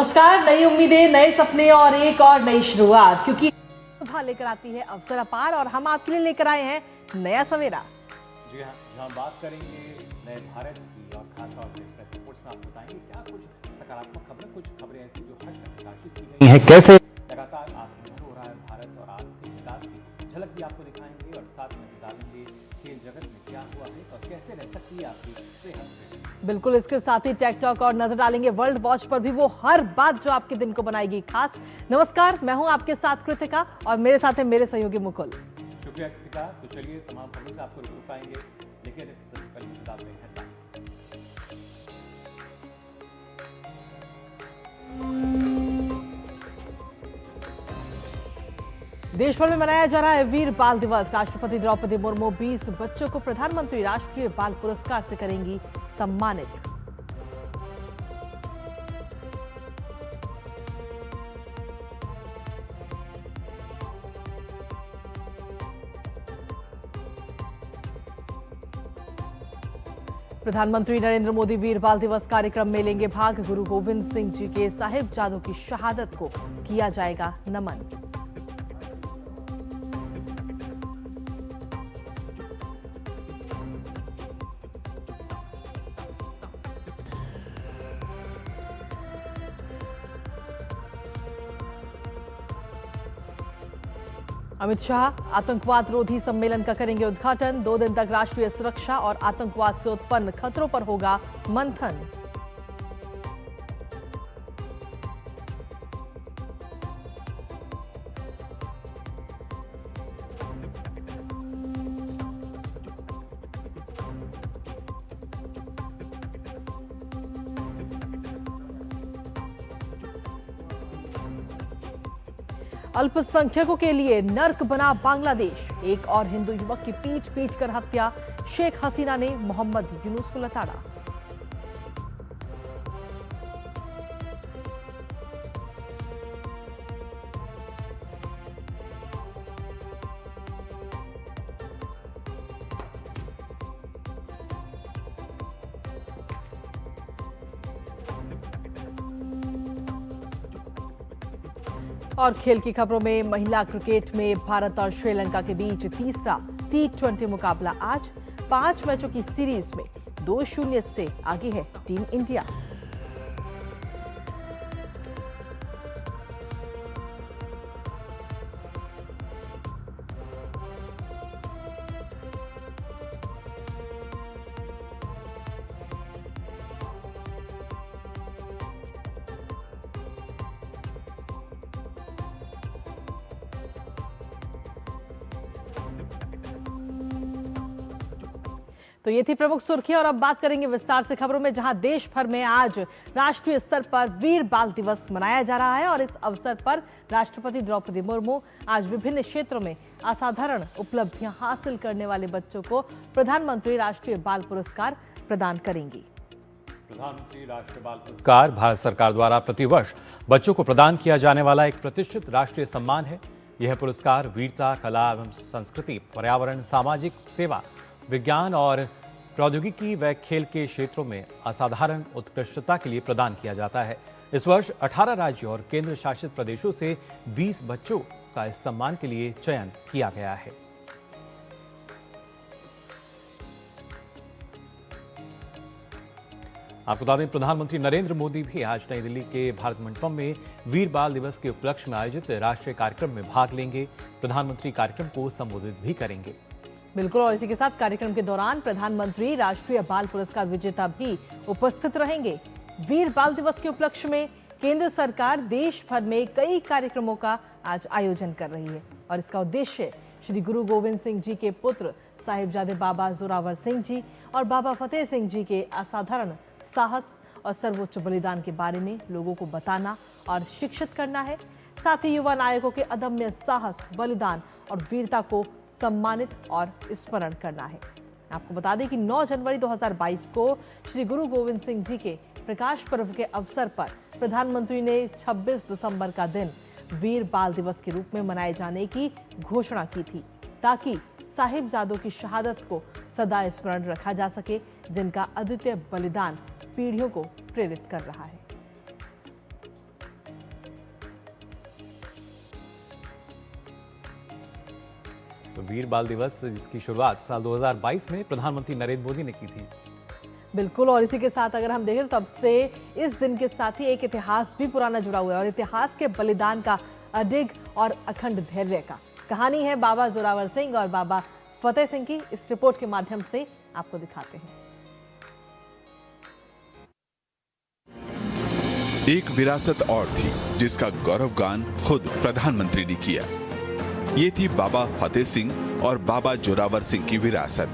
नमस्कार। नई उम्मीदें, नए सपने और एक और नई शुरुआत, क्योंकि लेकर आती है अवसर अपार और हम आपके लिए लेकर आए हैं नया सवेरा। जी हाँ, हम बात करेंगे नए भारत की और खासतौर से प्रेस रिपोर्ट्स में आपको बताएंगे क्या कुछ सकारात्मक खबरें, कुछ खबरें ऐसी जो हट कर प्रकाशित की गई हैं, कैसे लगातार आत्मनिर्भर हो रहा है भारत और आर्थिक विकास की झलक भी आपको दिखाएंगे और साथ में बता देंगे खेल जगत में क्या हुआ है और कैसे रह सकती है आपकी सेहत। बिल्कुल, इसके साथ ही टेक टॉक और नजर डालेंगे वर्ल्ड वॉच पर भी, वो हर बात जो आपके दिन को बनाएगी खास। नमस्कार, मैं हूं आपके साथ कृतिका और मेरे साथ है मेरे सहयोगी मुकुल। शुक्रिया कृतिका। तो चलिए तमाम खबरों से आपको रूबरू पाएंगे, लेकिन सबसे पहले बता दें हेडलाइन। देश भर में मनाया जा रहा है वीर बाल दिवस। राष्ट्रपति द्रौपदी मुर्मू 20 बच्चों को प्रधानमंत्री राष्ट्रीय बाल पुरस्कार से करेंगी सम्मानित। प्रधानमंत्री नरेंद्र मोदी वीर बाल दिवस कार्यक्रम में लेंगे भाग। गुरु गोविंद सिंह जी के साहिबजादों की शहादत को किया जाएगा नमन। अमित शाह आतंकवाद रोधी सम्मेलन का करेंगे उद्घाटन। 2 दिन तक राष्ट्रीय सुरक्षा और आतंकवाद से उत्पन्न खतरों पर होगा मंथन। अल्पसंख्यकों के लिए नर्क बना बांग्लादेश। एक और हिंदू युवक की पीट पीट कर हत्या। शेख हसीना ने मोहम्मद यूनुस को लताड़ा। और खेल की खबरों में महिला क्रिकेट में भारत और श्रीलंका के बीच तीसरा T20 मुकाबला आज। 5 मैचों की सीरीज में 2-0 से आगे है टीम इंडिया। तो ये थी प्रमुख सुर्खियां और अब बात करेंगे विस्तार से खबरों में, जहां देश भर में आज राष्ट्रीय स्तर पर वीर बाल दिवस मनाया जा रहा है और इस अवसर पर राष्ट्रपति द्रौपदी मुर्मू आज विभिन्न क्षेत्रों में असाधारण उपलब्धियां हासिल करने वाले बच्चों को प्रधानमंत्री राष्ट्रीय बाल पुरस्कार प्रदान करेंगी। प्रधानमंत्री राष्ट्रीय बाल पुरस्कार भारत सरकार द्वारा प्रतिवर्ष बच्चों को प्रदान किया जाने वाला एक प्रतिष्ठित राष्ट्रीय सम्मान है। यह पुरस्कार वीरता, कला एवं संस्कृति, पर्यावरण, सामाजिक सेवा, विज्ञान और प्रौद्योगिकी व खेल के क्षेत्रों में असाधारण उत्कृष्टता के लिए प्रदान किया जाता है। इस वर्ष 18 राज्यों और केंद्र शासित प्रदेशों से 20 बच्चों का इस सम्मान के लिए चयन किया गया है। आपको बता दें, प्रधानमंत्री नरेंद्र मोदी भी आज नई दिल्ली के भारत मंडपम में वीर बाल दिवस के उपलक्ष्य में आयोजित राष्ट्रीय कार्यक्रम में भाग लेंगे। प्रधानमंत्री कार्यक्रम को संबोधित भी करेंगे। बिल्कुल, और इसी के साथ कार्यक्रम के दौरान प्रधानमंत्री राष्ट्रीय बाल पुरस्कार विजेता भी उपस्थित रहेंगे। वीर बाल दिवस के उपलक्ष्य में केंद्र सरकार देश भर में कई कार्यक्रमों का आज आयोजन कर रही है और इसका उद्देश्य श्री गुरु गोविंद सिंह जी के पुत्र साहिबजादे बाबा जोरावर सिंह जी और बाबा फतेह सिंह जी के असाधारण साहस और सर्वोच्च बलिदान के बारे में लोगों को बताना और शिक्षित करना है। साथ ही युवा नायकों के अदम्य साहस, बलिदान और वीरता को सम्मानित और स्मरण करना है। आपको बता दें कि 9 जनवरी 2022 को श्री गुरु गोविंद सिंह जी के प्रकाश पर्व के अवसर पर प्रधानमंत्री ने 26 दिसंबर का दिन वीर बाल दिवस के रूप में मनाए जाने की घोषणा की थी, ताकि साहिबजादों की शहादत को सदा स्मरण रखा जा सके, जिनका अद्वितीय बलिदान पीढ़ियों को प्रेरित कर रहा है। तो वीर बाल दिवस जिसकी शुरुआत साल 2022 में प्रधानमंत्री नरेंद्र मोदी ने की थी। बिल्कुल, और इसी के साथ अगर हम देखें तो तब से इस दिन के साथ ही एक इतिहास भी पुराना जुड़ा हुआ है और इतिहास के बलिदान का अडिग और अखंड धैर्य का कहानी है बाबा जोरावर सिंह और बाबा फतेह सिंह की। इस रिपोर्ट के माध्यम से आपको दिखाते हैं। एक विरासत और थी जिसका गौरवगान खुद प्रधानमंत्री ने किया। ये थी बाबा फतेह सिंह और बाबा जोरावर सिंह की विरासत।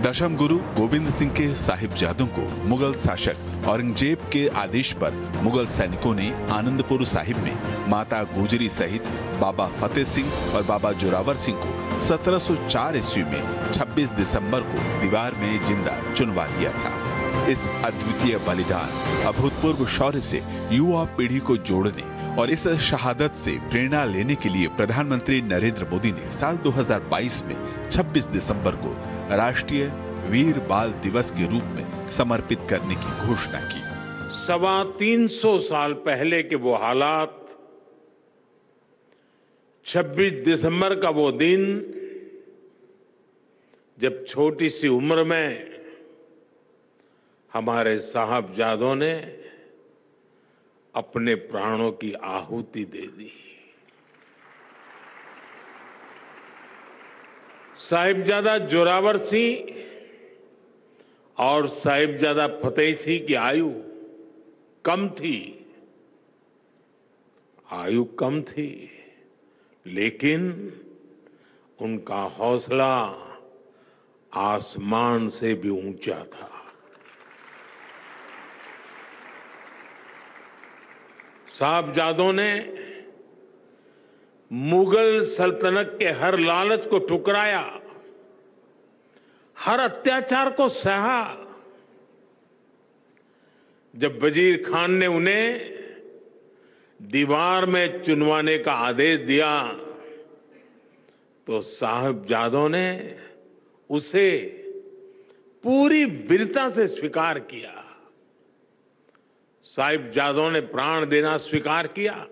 दशम गुरु गोविंद सिंह के साहिबजादों को मुगल शासक औरंगजेब के आदेश पर मुगल सैनिकों ने आनंदपुर साहिब में माता गुजरी सहित बाबा फतेह सिंह और बाबा जोरावर सिंह को 1704 ईस्वी में 26 दिसंबर को दीवार में जिंदा चुनवा दिया था। इस अद्वितीय बलिदान अभूतपूर्व शौर्य से युवा पीढ़ी को जोड़ने और इस शहादत से प्रेरणा लेने के लिए प्रधानमंत्री नरेंद्र मोदी ने साल 2022 में 26 दिसंबर को राष्ट्रीय वीर बाल दिवस के रूप में समर्पित करने की घोषणा की। 350 साल पहले के वो हालात, 26 दिसंबर का वो दिन जब छोटी सी उम्र में हमारे साहबजादों ने अपने प्राणों की आहुति दे दी। साहिबजादा जोरावर सिंह और साहिबजादा फतेह सिंह की आयु कम थी, लेकिन उनका हौसला आसमान से भी ऊंचा था। साहबजादों ने मुगल सल्तनत के हर लालच को ठुकराया, हर अत्याचार को सहा। जब वजीर खान ने उन्हें दीवार में चुनवाने का आदेश दिया तो साहबजादों ने उसे पूरी वीरता से स्वीकार किया। साहिबजादों ने प्राण देना स्वीकार किया,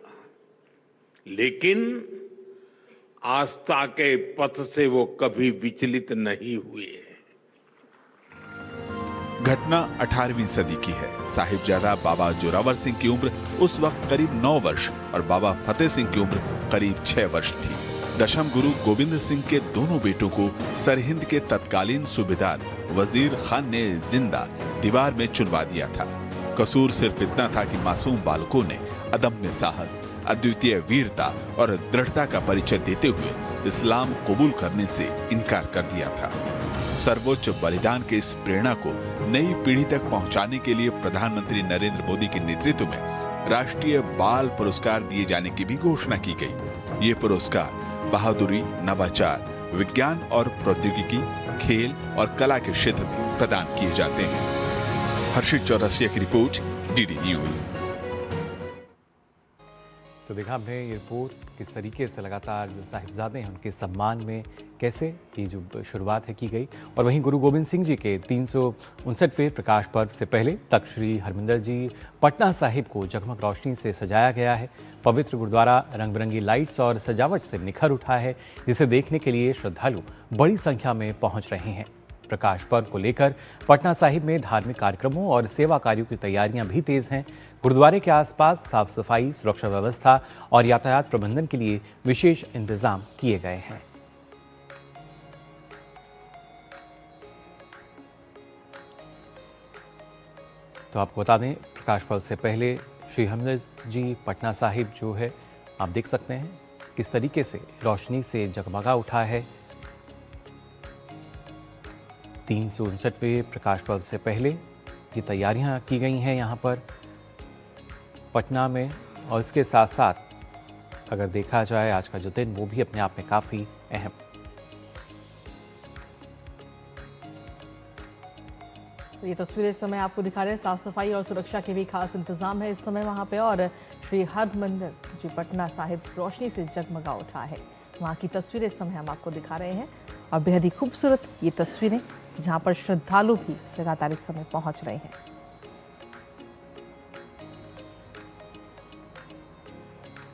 लेकिन आस्था के पथ से वो कभी विचलित नहीं हुए। घटना 18वीं सदी की है। साहिबजादा बाबा जोरावर सिंह की उम्र उस वक्त करीब 9 वर्ष और बाबा फतेह सिंह की उम्र करीब 6 वर्ष थी। दशम गुरु गोविंद सिंह के दोनों बेटों को सरहिंद के तत्कालीन सूबेदार वजीर खान ने जिंदा दीवार में चुनवा दिया था। कसूर सिर्फ इतना था कि मासूम बालकों ने अदम्य साहस, अद्वितीय वीरता और दृढ़ता का परिचय देते हुए इस्लाम कबूल करने से इनकार कर दिया था। सर्वोच्च बलिदान के इस प्रेरणा को नई पीढ़ी तक पहुंचाने के लिए प्रधानमंत्री नरेंद्र मोदी के नेतृत्व में राष्ट्रीय बाल पुरस्कार दिए जाने की भी घोषणा की गई। ये पुरस्कार बहादुरी, नवाचार, विज्ञान और प्रौद्योगिकी, खेल और कला के क्षेत्र में प्रदान किए जाते हैं। हर्षित चौरसिया की रिपोर्ट, डीडी न्यूज। तो देखा हमने ये रिपोर्ट किस तरीके से लगातार जो साहिबजादे हैं उनके सम्मान में कैसे ये जो शुरुआत है की गई। और वहीं गुरु गोविंद सिंह जी के 359वें प्रकाश पर्व से पहले तख्त श्री हरमिंदर जी पटना साहिब को जगमग रोशनी से सजाया गया है। पवित्र गुरुद्वारा रंग बिरंगी लाइट्स और सजावट से निखर उठा है, जिसे देखने के लिए श्रद्धालु बड़ी संख्या में पहुंच रहे हैं। प्रकाश पर्व को लेकर पटना साहिब में धार्मिक कार्यक्रमों और सेवा कार्यों की तैयारियां भी तेज हैं। गुरुद्वारे के आसपास साफ सफाई, सुरक्षा व्यवस्था और यातायात प्रबंधन के लिए विशेष इंतजाम किए गए हैं। तो आपको बता दें, प्रकाश पर्व से पहले श्री हरमिंदर जी पटना साहिब जो है आप देख सकते हैं किस तरीके से रोशनी से जगमगा उठा है। 359वें प्रकाश पर्व से पहले ये तैयारियां की गई हैं यहाँ पर पटना में। और इसके साथ साथ अगर देखा जाए आज का जो दिन वो भी अपने आप में काफ़ी अहम। ये तस्वीरें इस समय आपको दिखा रहे हैं। साफ सफाई और सुरक्षा के भी खास इंतजाम है इस समय वहाँ पे। और श्री हरमिंदर जी पटना साहिब रोशनी से जगमगा उठा है, वहाँ की तस्वीरें इस समय हम आपको दिखा रहे हैं। और बेहद ही खूबसूरत ये तस्वीरें जहाँ पर श्रद्धालु भी लगातार इस समय पहुँच रहे हैं।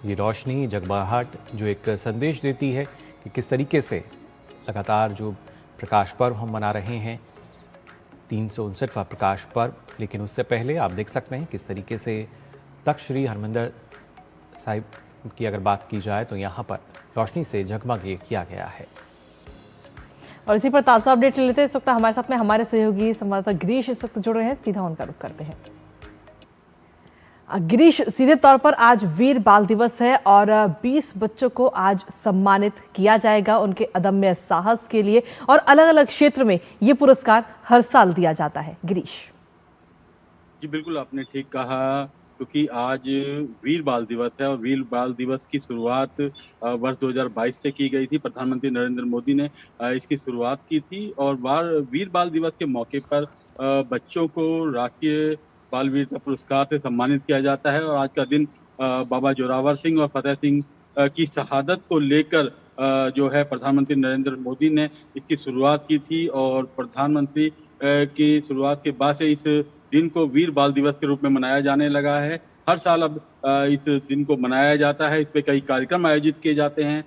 ये रोशनी, जगमगाहट जो एक संदेश देती है कि किस तरीके से लगातार जो प्रकाश पर्व हम मना रहे हैं, 359वां प्रकाश पर्व, लेकिन उससे पहले आप देख सकते हैं किस तरीके से तख्त श्री हरमंदिर साहिब की अगर बात की जाए तो यहाँ पर रोशनी से जगमग ये किया गया है। और इसी पर ताज़ा अपडेट लेते हैं। इस वक्त हमारे साथ में हमारे सहयोगी संवाददाता गिरीश इस वक्त जुड़ रहे हैं, सीधा उनका रुख करते हैं। गिरीश, सीधे तौर पर आज वीर बाल दिवस है और 20 बच्चों को आज सम्मानित किया जाएगा उनके अदम्य साहस के लिए, और अलग अलग क्षेत्र में ये पुरस्कार हर साल दिया जाता है। गिरीश जी बिल्कुल, आपने ठीक कहा, क्योंकि आज वीर बाल दिवस है और वीर बाल दिवस की शुरुआत वर्ष 2022 से की गई थी। प्रधानमंत्री नरेंद्र मोदी ने इसकी शुरुआत की थी और वीर बाल दिवस के मौके पर बच्चों को राष्ट्रीय बाल वीरता पुरस्कार से सम्मानित किया जाता है। और आज का दिन बाबा जोरावर सिंह और फतेह सिंह की शहादत को लेकर जो है प्रधानमंत्री नरेंद्र मोदी ने इसकी शुरुआत की थी, और प्रधानमंत्री की शुरुआत के बाद से इस दिन को वीर बाल दिवस के रूप में मनाया जाने लगा है। हर साल अब इस दिन को मनाया जाता है। इस पे कई कार्यक्रम आयोजित किए जाते हैं।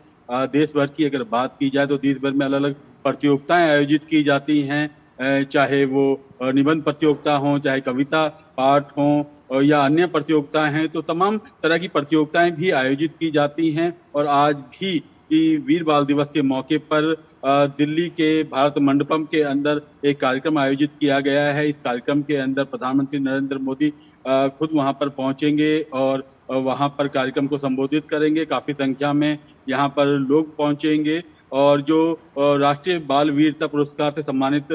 देश भर की अगर बात की जाए तो देश भर में अलग अलग प्रतियोगिताएं आयोजित की जाती हैं, चाहे वो निबंध प्रतियोगिता हो, चाहे कविता पाठ हो या अन्य प्रतियोगिताएं हैं, तो तमाम तरह की प्रतियोगिताएं भी आयोजित की जाती हैं। और आज भी वीर बाल दिवस के मौके पर दिल्ली के भारत मंडपम के अंदर एक कार्यक्रम आयोजित किया गया है। इस कार्यक्रम के अंदर प्रधानमंत्री नरेंद्र मोदी खुद वहां पर पहुंचेंगे और वहां पर कार्यक्रम को संबोधित करेंगे। काफी संख्या में यहाँ पर लोग पहुंचेंगे और जो राष्ट्रीय बाल वीरता पुरस्कार से सम्मानित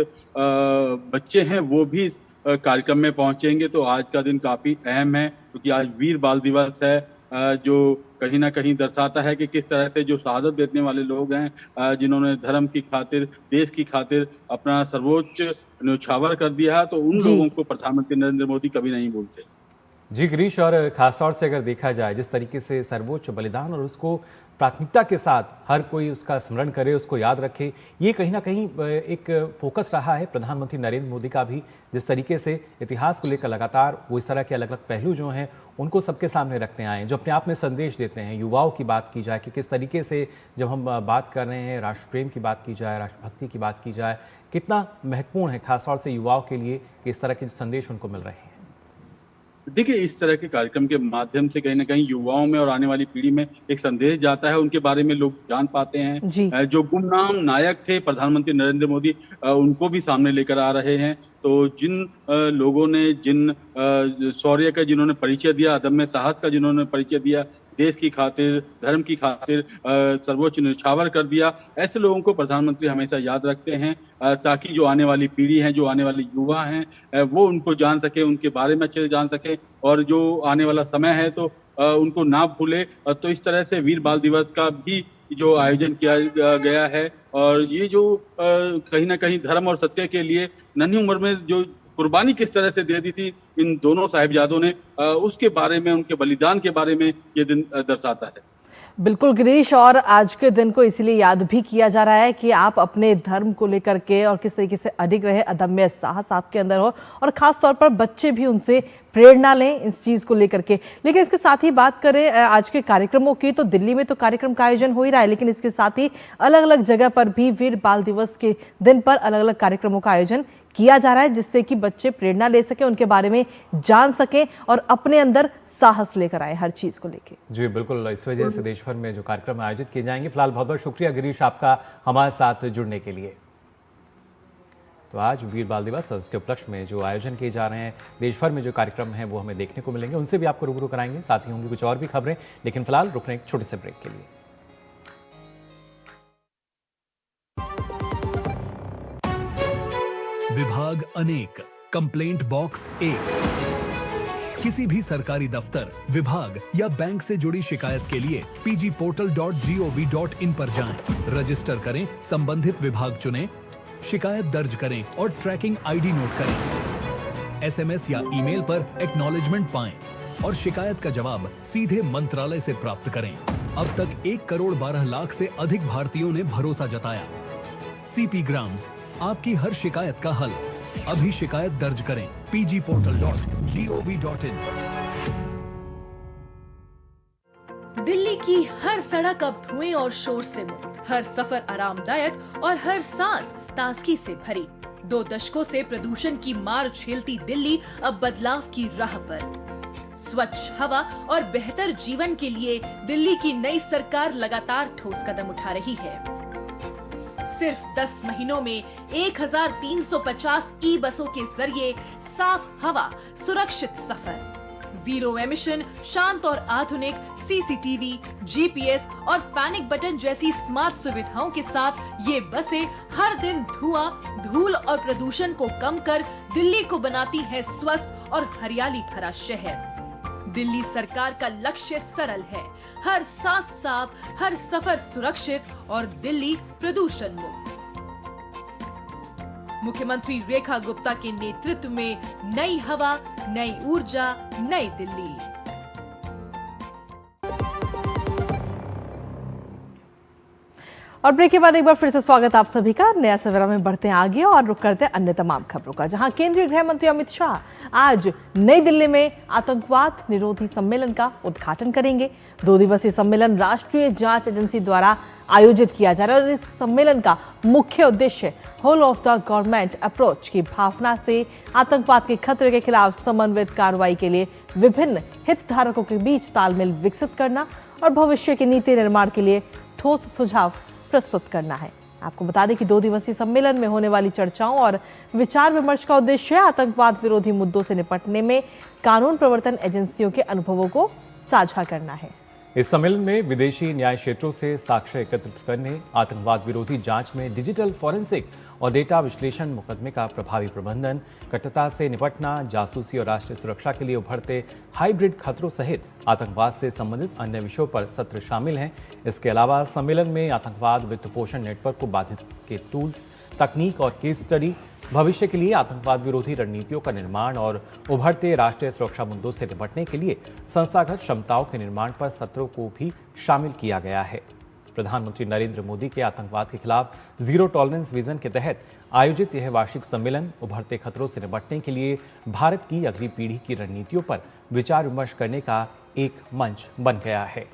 बच्चे हैं वो भी कार्यक्रम में पहुंचेंगे। तो आज का दिन काफी अहम है, क्योंकि आज वीर बाल दिवस है, जो कहीं ना कहीं दर्शाता है कि किस तरह से जो शहादत देने वाले लोग हैं, जिन्होंने धर्म की खातिर, देश की खातिर अपना सर्वोच्च न्यौछावर कर दिया, तो उन लोगों को प्रधानमंत्री नरेंद्र मोदी कभी नहीं भूलते। जी गिरीश, और खासतौर से अगर देखा जाए जिस तरीके से सर्वोच्च बलिदान और उसको प्राथमिकता के साथ हर कोई उसका स्मरण करे, उसको याद रखे, ये कहीं ना कहीं एक फोकस रहा है प्रधानमंत्री नरेंद्र मोदी का भी, जिस तरीके से इतिहास को लेकर लगातार वो इस तरह के अलग अलग पहलू जो हैं उनको सबके सामने रखते आए, जो अपने आप में संदेश देते हैं। युवाओं की बात की जाए कि किस तरीके से जब हम बात कर रहे हैं राष्ट्र प्रेम की बात की जाए, राष्ट्रभक्ति की बात की जाए, कितना महत्वपूर्ण है खासतौर से युवाओं के लिए कि इस तरह के संदेश उनको मिल रहे हैं। देखिए, इस तरह के कार्यक्रम के माध्यम से कहीं ना कहीं युवाओं में और आने वाली पीढ़ी में एक संदेश जाता है, उनके बारे में लोग जान पाते हैं। जो गुमनाम नायक थे प्रधानमंत्री नरेंद्र मोदी, उनको भी सामने लेकर आ रहे हैं। तो जिन लोगों ने जिन शौर्य का जिन्होंने परिचय दिया, अदम्य साहस का जिन्होंने परिचय दिया, देश की खातिर, धर्म की खातिर सर्वोच्च न्यौछावर कर दिया, ऐसे लोगों को प्रधानमंत्री हमेशा याद रखते हैं, ताकि जो आने वाली पीढ़ी है, जो आने वाले युवा हैं, वो उनको जान सके, उनके बारे में अच्छे से जान सके, और जो आने वाला समय है तो उनको ना भूले। तो इस तरह से वीर बाल दिवस का भी जो आयोजन किया गया है, और ये जो कहीं ना कहीं धर्म और सत्य के लिए नन्ही उम्र में जो कुर्बानी किस तरह से दे दी थी इन दोनों साहिबजादों ने, उसके बारे में, उनके बलिदान के बारे में ये दिन दर्शाता है। बिल्कुल गिरीश, और आज के दिन को इसीलिए याद भी किया जा रहा है कि आप अपने धर्म को लेकर के और किस तरीके से अडिग रहे, अदम्य साहस आपके अंदर हो, और खास तौर पर बच्चे भी उनसे प्रेरणा लें इस चीज को लेकर के। लेकिन इसके साथ ही बात करें आज के कार्यक्रमों की, तो दिल्ली में तो कार्यक्रम का आयोजन हो ही रहा है, लेकिन इसके साथ ही अलग अलग जगह पर भी वीर बाल दिवस के दिन पर अलग अलग कार्यक्रमों का आयोजन किया जा रहा है, जिससे कि बच्चे प्रेरणा ले सके, उनके बारे में जान सकें और अपने अंदर साहस लेकर आए हर चीज को लेके। जी बिल्कुल, इस वजह से देश भर में जो कार्यक्रम आयोजित किए जाएंगे। फिलहाल बहुत बहुत शुक्रिया गिरीश आपका हमारे साथ जुड़ने के लिए। तो आज वीर बाल दिवस और उसके उपलक्ष्य में जो आयोजन किए जा रहे हैं, देश भर में जो कार्यक्रम हैं वो हमें देखने को मिलेंगे, उनसे भी आपको रूबरू कराएंगे। साथ ही होंगी कुछ और भी खबरें, लेकिन फिलहाल रुक रहे हैं एक छोटे से ब्रेक के लिए। विभाग अनेक, कंप्लेंट बॉक्स 1। किसी भी सरकारी दफ्तर, विभाग या बैंक से जुड़ी शिकायत के लिए pgportal.gov.in पर जाएं, रजिस्टर करें, संबंधित विभाग चुनें, शिकायत दर्ज करें और ट्रैकिंग आईडी नोट करें। एसएमएस या ईमेल पर एक्नॉलेजमेंट पाएं और शिकायत का जवाब सीधे मंत्रालय से प्राप्त करें। अब तक 1 करोड़ 12 लाख से अधिक भारतीयों ने भरोसा जताया। सीपी ग्राम्स, आपकी हर शिकायत का हल। अभी शिकायत दर्ज करें pgportal.gov.in। दिल्ली की हर सड़क अब धुएं और शोर से मुक्त। हर सफर आरामदायक और हर सांस ताजगी से भरी। 2 दशकों से प्रदूषण की मार झेलती दिल्ली अब बदलाव की राह पर। स्वच्छ हवा और बेहतर जीवन के लिए दिल्ली की नई सरकार लगातार ठोस कदम उठा रही है। सिर्फ 10 महीनों में 1350 ई बसों के जरिए साफ हवा, सुरक्षित सफर, जीरो एमिशन, शांत और आधुनिक सीसीटीवी, जीपीएस और पैनिक बटन जैसी स्मार्ट सुविधाओं के साथ ये बसें हर दिन धुआं, धूल और प्रदूषण को कम कर दिल्ली को बनाती है स्वस्थ और हरियाली भरा शहर। दिल्ली सरकार का लक्ष्य सरल है, हर सांस साफ, हर सफर सुरक्षित और दिल्ली प्रदूषण मुक्त। मुख्यमंत्री रेखा गुप्ता के नेतृत्व में नई हवा, नई ऊर्जा, नई दिल्ली। और ब्रेक के बाद एक बार फिर से स्वागत आप सभी का। नया सवेरा में बढ़ते हैं आगे और रुक करते हैं अन्य तमाम खबरों का, जहां केंद्रीय गृह मंत्री अमित शाह आज नई दिल्ली में आतंकवाद निरोधी सम्मेलन का उद्घाटन करेंगे। 2 दिवसीय सम्मेलन राष्ट्रीय जांच एजेंसी द्वारा आयोजित किया जा रहा है और इस सम्मेलन का मुख्य उद्देश्य whole of the government approach की भावना से आतंकवाद के खतरे के खिलाफ समन्वित कार्रवाई के लिए विभिन्न हितधारकों के बीच तालमेल विकसित करना और भविष्य के नीति निर्माण के लिए ठोस सुझाव प्रस्तुत करना है। आपको बता दें कि 2 दिवसीय सम्मेलन में होने वाली चर्चाओं और विचार विमर्श का उद्देश्य आतंकवाद विरोधी मुद्दों से निपटने में कानून प्रवर्तन एजेंसियों के अनुभवों को साझा करना है। इस सम्मेलन में विदेशी न्याय क्षेत्रों से साक्ष्य एकत्रित करने, आतंकवाद विरोधी जांच में डिजिटल फॉरेंसिक और डेटा विश्लेषण, मुकदमे का प्रभावी प्रबंधन, कट्टरता से निपटना, जासूसी और राष्ट्रीय सुरक्षा के लिए उभरते हाइब्रिड खतरों सहित आतंकवाद से संबंधित अन्य विषयों पर सत्र शामिल हैं। इसके अलावा सम्मेलन में आतंकवाद वित्त पोषण नेटवर्क को बाधित के टूल्स, तकनीक और केस स्टडी, भविष्य के लिए आतंकवाद विरोधी रणनीतियों का निर्माण और उभरते राष्ट्रीय सुरक्षा मुद्दों से निपटने के लिए संस्थागत क्षमताओं के निर्माण पर सत्रों को भी शामिल किया गया है। प्रधानमंत्री नरेंद्र मोदी के आतंकवाद के खिलाफ जीरो टॉलरेंस विजन के तहत आयोजित यह वार्षिक सम्मेलन उभरते खतरों से निपटने के लिए भारत की अगली पीढ़ी की रणनीतियों पर विचार विमर्श करने का एक मंच बन गया है।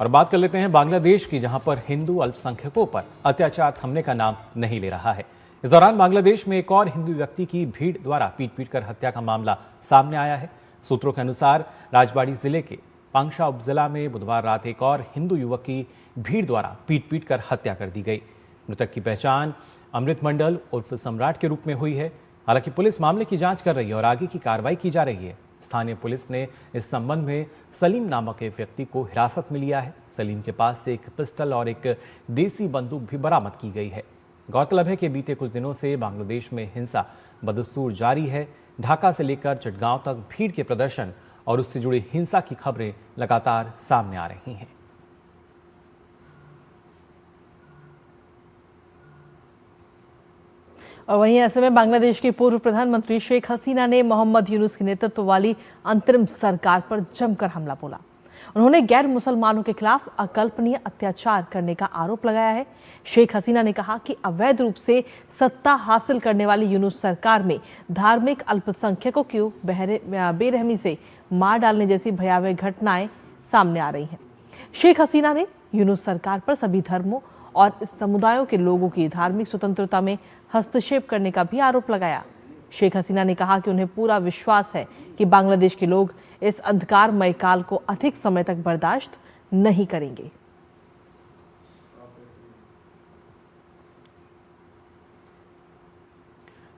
और बात कर लेते हैं बांग्लादेश की, जहां पर हिंदू अल्पसंख्यकों पर अत्याचार थमने का नाम नहीं ले रहा है। इस दौरान बांग्लादेश में एक और हिंदू व्यक्ति की भीड़ द्वारा पीट कर हत्या का मामला सामने आया है। सूत्रों के अनुसार राजबाड़ी जिले के पांगशा उपजिला में बुधवार रात एक और हिंदू युवक की भीड़ द्वारा पीट कर हत्या कर दी गई। मृतक की पहचान अमृत मंडल उर्फ सम्राट के रूप में हुई है। हालांकि पुलिस मामले की जांच कर रही है और आगे की कार्रवाई की जा रही है। स्थानीय पुलिस ने इस संबंध में सलीम नामक एक व्यक्ति को हिरासत में लिया है। सलीम के पास से एक पिस्टल और एक देसी बंदूक भी बरामद की गई है। गौरतलब है कि बीते कुछ दिनों से बांग्लादेश में हिंसा बदस्तूर जारी है। ढाका से लेकर चटगांव तक भीड़ के प्रदर्शन और उससे जुड़ी हिंसा की खबरें लगातार सामने आ रही हैं। और वहीं ऐसे में बांग्लादेश की पूर्व प्रधानमंत्री शेख हसीना ने मोहम्मद यूनुस के नेतृत्व वाली अंतरिम सरकार पर जमकर हमला बोला। उन्होंने गैर मुसलमानों के खिलाफ अकल्पनीय अत्याचार करने का आरोप लगाया है। शेख हसीना ने कहा कि अवैध रूप से सत्ता हासिल करने वाली यूनुस सरकार में धार्मिक अल्पसंख्यकों को बेरहमी से मार डालने जैसी भयावह घटनाएं सामने आ रही हैं। शेख हसीना ने यूनुस सरकार पर सभी धर्मों और समुदायों के लोगों की धार्मिक स्वतंत्रता में हस्तक्षेप करने का भी आरोप लगाया। शेख हसीना ने कहा कि उन्हें पूरा विश्वास है कि बांग्लादेश के लोग इस अंधकारमय काल को अधिक समय तक बर्दाश्त नहीं करेंगे।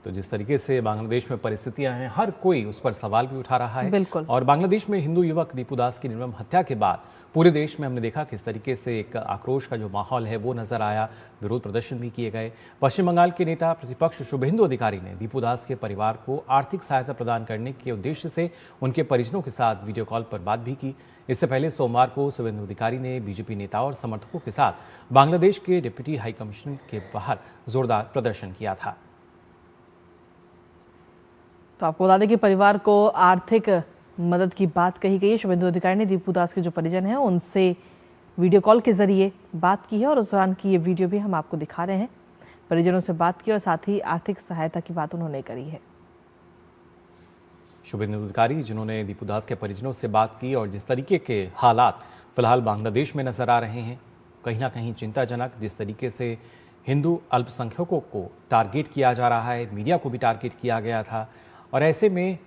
तो जिस तरीके से बांग्लादेश में परिस्थितियां हैं, हर कोई उस पर सवाल भी उठा रहा है। बिल्कुल। और बांग्लादेश में हिंदू युवक दीपू दास की निर्मम हत्या के बाद पूरे देश में हमने देखा किस तरीके से एक आक्रोश का जो माहौल है वो नजर आया। विरोध प्रदर्शन भी किए गए। पश्चिम बंगाल के नेता प्रतिपक्ष शुभेंदु अधिकारी ने दीपू दास के परिवार को आर्थिक सहायता प्रदान करने के उद्देश्य से उनके परिजनों के साथ वीडियो कॉल पर बात भी की। इससे पहले सोमवार को शुभेंदु अधिकारी ने बीजेपी नेताओं और समर्थकों के साथ बांग्लादेश के डिप्टी हाई कमिश्नर के बाहर जोरदार प्रदर्शन किया था। तो आपको बता दें कि परिवार को आर्थिक मदद की बात कही गई है। शुभेंदु अधिकारी ने दीपू दास के जो परिजन हैं उनसे वीडियो कॉल के जरिए बात की है और उस दौरान की ये वीडियो भी हम आपको दिखा रहे हैं। परिजनों से बात की और साथ ही आर्थिक सहायता की बात उन्होंने करी है। शुभेंदु अधिकारी जिन्होंने दीपूदास के परिजनों से बात की और जिस तरीके के हालात फिलहाल बांग्लादेश में नजर आ रहे हैं, कहीं ना कहीं चिंताजनक, जिस तरीके से हिंदू अल्पसंख्यकों को टारगेट किया जा रहा है, मीडिया को भी टारगेट किया गया था। और ऐसे में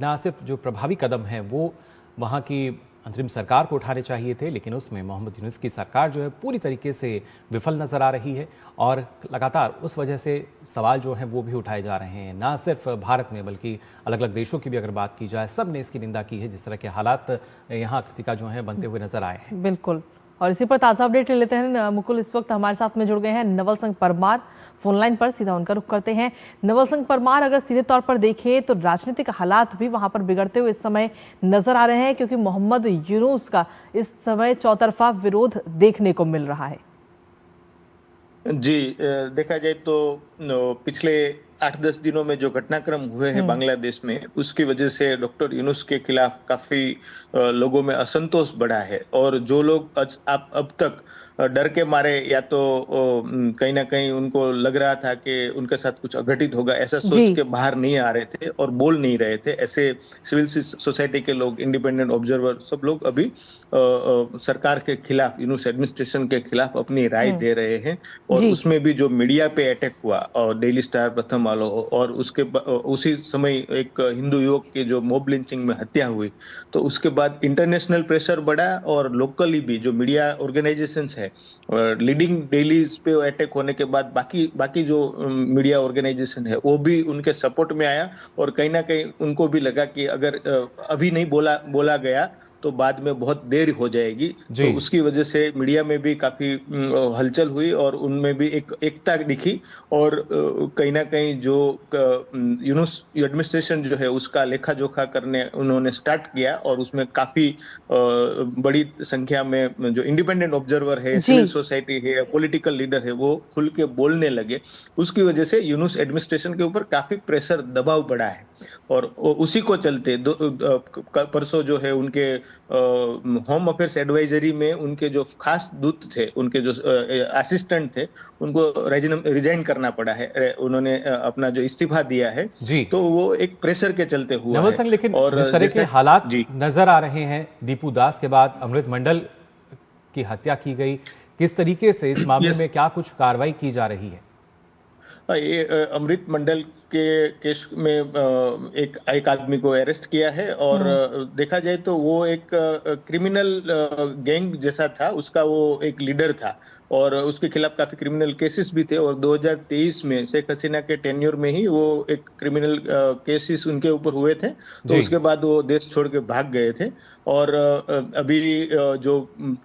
ना सिर्फ जो प्रभावी कदम हैं वो वहाँ की अंतरिम सरकार को उठाने चाहिए थे, लेकिन उसमें मोहम्मद यूनुस की सरकार जो है पूरी तरीके से विफल नज़र आ रही है और लगातार उस वजह से सवाल जो हैं वो भी उठाए जा रहे हैं। ना सिर्फ भारत में बल्कि अलग अलग देशों की भी अगर बात की जाए, सब ने इसकी निंदा की है जिस तरह के हालात यहाँ कृतिका जो हैं बनते हुए नजर आए हैं। बिल्कुल, और इसी पर ताज़ा अपडेट ले लेते हैं। मुकुल इस वक्त हमारे साथ में जुड़ गए हैं नवल सिंह परमार, फोन लाइन पर, सीधा उनका रुख करते हैं। नवल सिंह परमार, अगर सीधे तौर पर देखें तो राजनीतिक हालात भी वहां पर बिगड़ते हुए इस समय नजर आ रहे हैं, क्योंकि मोहम्मद यूनुस का इस समय चौतरफा विरोध देखने को मिल रहा है। जी, देखा जाए तो पिछले 8-10 दिनों में जो घटनाक्रम हुए हैं बांग्लादेश में, उसकी वजह से डॉक्टर यूनुस के खिलाफ काफी लोगों में असंतोष बढ़ा है। और जो लोग अब तक डर के मारे या तो कहीं ना कहीं उनको लग रहा था कि उनके साथ कुछ अघटित होगा, ऐसा सोच के बाहर नहीं आ रहे थे और बोल नहीं रहे थे, ऐसे सिविल सोसाइटी के लोग, इंडिपेंडेंट ऑब्जर्वर, सब लोग अभी सरकार के खिलाफ, यूनुस एडमिनिस्ट्रेशन के खिलाफ अपनी राय दे रहे हैं। और उसमें भी जो मीडिया पे अटैक हुआ और डेली स्टार, प्रथम वालों, और उसके उसी समय एक हिंदू युवक की जो मॉब लिंचिंग में हत्या हुई, तो उसके बाद इंटरनेशनल प्रेशर बढ़ा और लोकली भी जो मीडिया ऑर्गेनाइजेशंस है, लीडिंग डेलीज पे अटैक होने के बाद बाकी जो मीडिया ऑर्गेनाइजेशन है वो भी उनके सपोर्ट में आया। और कहीं ना कहीं उनको भी लगा कि अगर अभी नहीं बोला गया तो बाद में बहुत देर हो जाएगी। तो उसकी वजह से मीडिया में भी काफी हलचल हुई और उनमें भी एक एकता दिखी। और कहीं ना कहीं जो यूनुस एडमिनिस्ट्रेशन जो है उसका लेखा जोखा करने उन्होंने स्टार्ट किया और उसमें काफी बड़ी संख्या में जो इंडिपेंडेंट ऑब्जर्वर है, सिविल सोसाइटी है, पॉलिटिकल लीडर है, वो खुल के बोलने लगे। उसकी वजह से यूनुस एडमिनिस्ट्रेशन के ऊपर काफी प्रेशर, दबाव बढ़ा है। और उसी को चलते परसों जो है उनके होम अफेयर्स एडवाइजरी में उनके जो खास दूत थे, उनके जो असिस्टेंट थे, उनको रिजाइन करना पड़ा है। उन्होंने अपना जो इस्तीफा दिया है, तो वो एक प्रेशर के चलते हुआ नवल सिंह, लेकिन और जिस तरह के हालात नजर आ रहे हैं, दीपूदास के बाद अमृत मंडल की हत्या की गई, किस तरीके से इस मामले में क्या कुछ कार्रवाई की जा रही है? ये अमृत मंडल के केस में एक आदमी को अरेस्ट किया है और देखा जाए तो वो एक क्रिमिनल गैंग जैसा था, उसका वो एक लीडर था और उसके खिलाफ काफी क्रिमिनल केसेस भी थे। और 2023 में शेख हसीना के टेन्योर में ही वो एक क्रिमिनल केसेस उनके ऊपर हुए थे, तो उसके बाद वो देश छोड़ के भाग गए थे। और अभी जो